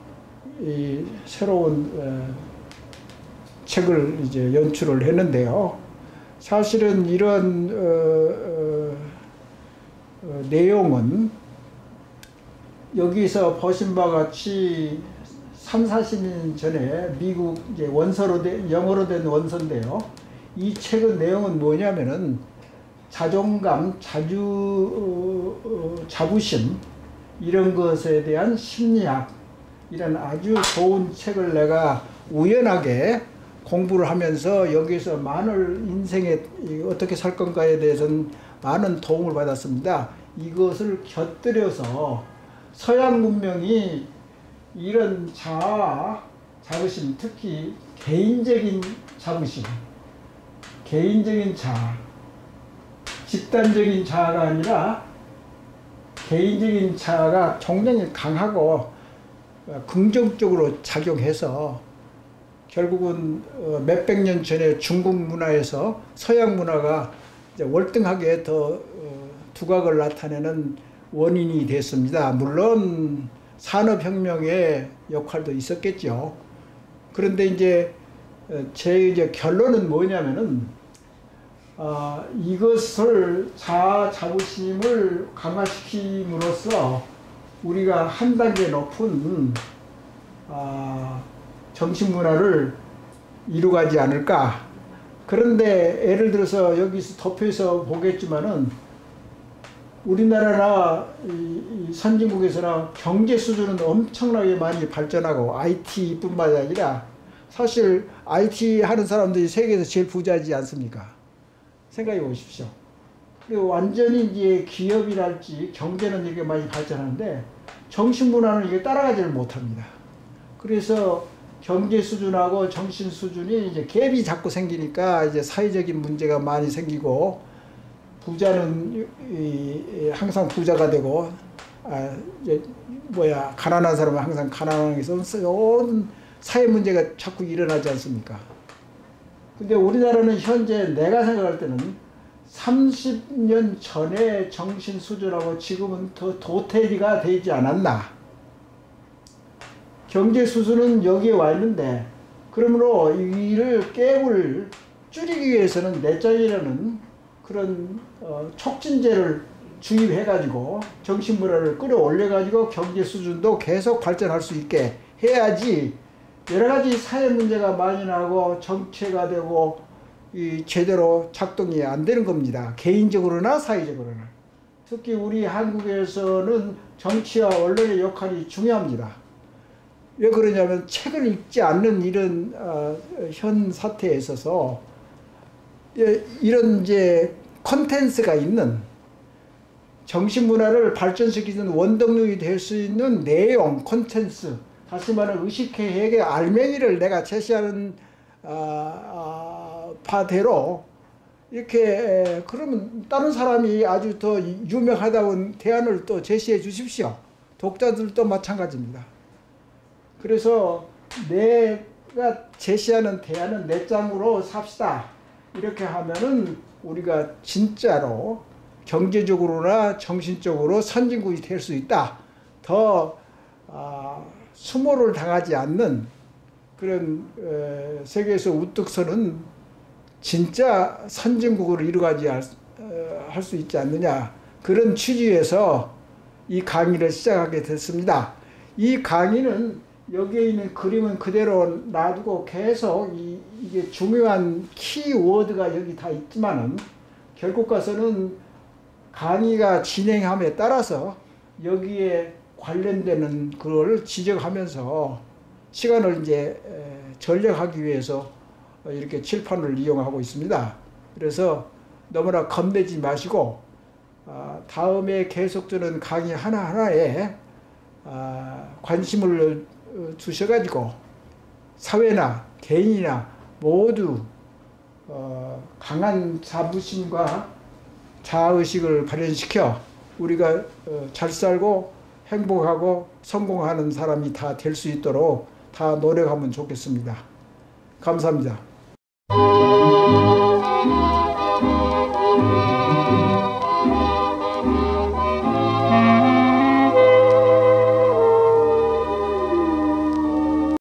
이 새로운 책을 이제 연출을 했는데요. 사실은 이런 내용은 여기서 보신 바와 같이 3, 40년 전에 미국 이제 원서로 영어로 된 원서인데요. 이 책의 내용은 뭐냐면은 자존감, 자부심 이런 것에 대한 심리학, 이런 아주 좋은 책을 내가 우연하게 공부를 하면서 여기서 많은 인생에 어떻게 살 건가에 대해서는 많은 도움을 받았습니다. 이것을 곁들여서 서양 문명이 이런 자부심, 특히 개인적인 자부심, 개인적인 자아, 집단적인 자아가 아니라 개인적인 자아가 굉장히 강하고 긍정적으로 작용해서 결국은 몇백 년 전에 중국 문화에서 서양 문화가 이제 월등하게 더 두각을 나타내는 원인이 됐습니다. 물론 산업혁명의 역할도 있었겠죠. 그런데 이제 제 결론은 뭐냐면은 이것을 자부심을 강화시킴으로써 우리가 한 단계 높은 정신문화를 이루가지 않을까. 그런데 예를 들어서 여기서 도표에서 보겠지만은 우리나라나 이 선진국에서나 경제 수준은 엄청나게 많이 발전하고 IT뿐만 아니라 사실 IT 하는 사람들이 세계에서 제일 부자지 않습니까? 생각해 보십시오. 그리고 완전히 이제 기업이랄지 경제는 이렇게 많이 발전하는데 정신문화는 이게 따라가지를 못합니다. 그래서 경제 수준하고 정신 수준이 이제 갭이 자꾸 생기니까 이제 사회적인 문제가 많이 생기고 부자는 항상 부자가 되고 가난한 사람은 항상 가난하게 해서 온 사회 문제가 자꾸 일어나지 않습니까? 근데 우리나라는 현재 내가 생각할 때는 30년 전의 정신 수준하고 지금은 더 도태리가 되지 않았나. 경제 수준은 여기에 와 있는데, 그러므로 이를 갭을 줄이기 위해서는 내적이라는 그런 촉진제를 주입해가지고 정신문화를 끌어올려가지고 경제 수준도 계속 발전할 수 있게 해야지 여러가지 사회 문제가 많이 나고 정체가 되고 제대로 작동이 안 되는 겁니다. 개인적으로나 사회적으로나. 특히 우리 한국에서는 정치와 언론의 역할이 중요합니다. 왜 그러냐면 책을 읽지 않는 이런 현 사태에 있어서 이런 이제 콘텐츠가 있는 정신문화를 발전시키는 원동력이 될 수 있는 내용, 콘텐츠, 다시 말하면 의식회획의 알맹이를 내가 제시하는 바대로 이렇게 그러면 다른 사람이 아주 더 유명하다는 대안을 또 제시해 주십시오. 독자들도 마찬가지입니다. 그래서 내가 제시하는 대안은 내 짱으로 삽시다. 이렇게 하면은 우리가 진짜로 경제적으로나 정신적으로 선진국이 될 수 있다. 더 수모를 당하지 않는 그런 세계에서 우뚝 서는 진짜 선진국으로 이루어가지 할 수 있지 않느냐. 그런 취지에서 이 강의를 시작하게 됐습니다. 이 강의는 여기에 있는 그림은 그대로 놔두고 계속 이게 중요한 키워드가 여기 다 있지만은 결국 가서는 강의가 진행함에 따라서 여기에 관련되는 그걸 지적하면서 시간을 이제 전략하기 위해서 이렇게 칠판을 이용하고 있습니다. 그래서 너무나 겁내지 마시고 다음에 계속되는 강의 하나하나에 관심을 두셔가지고 사회나 개인이나 모두 강한 자부심과 자아의식을 발현시켜 우리가 잘 살고 행복하고 성공하는 사람이 다 될 수 있도록 다 노력하면 좋겠습니다. 감사합니다.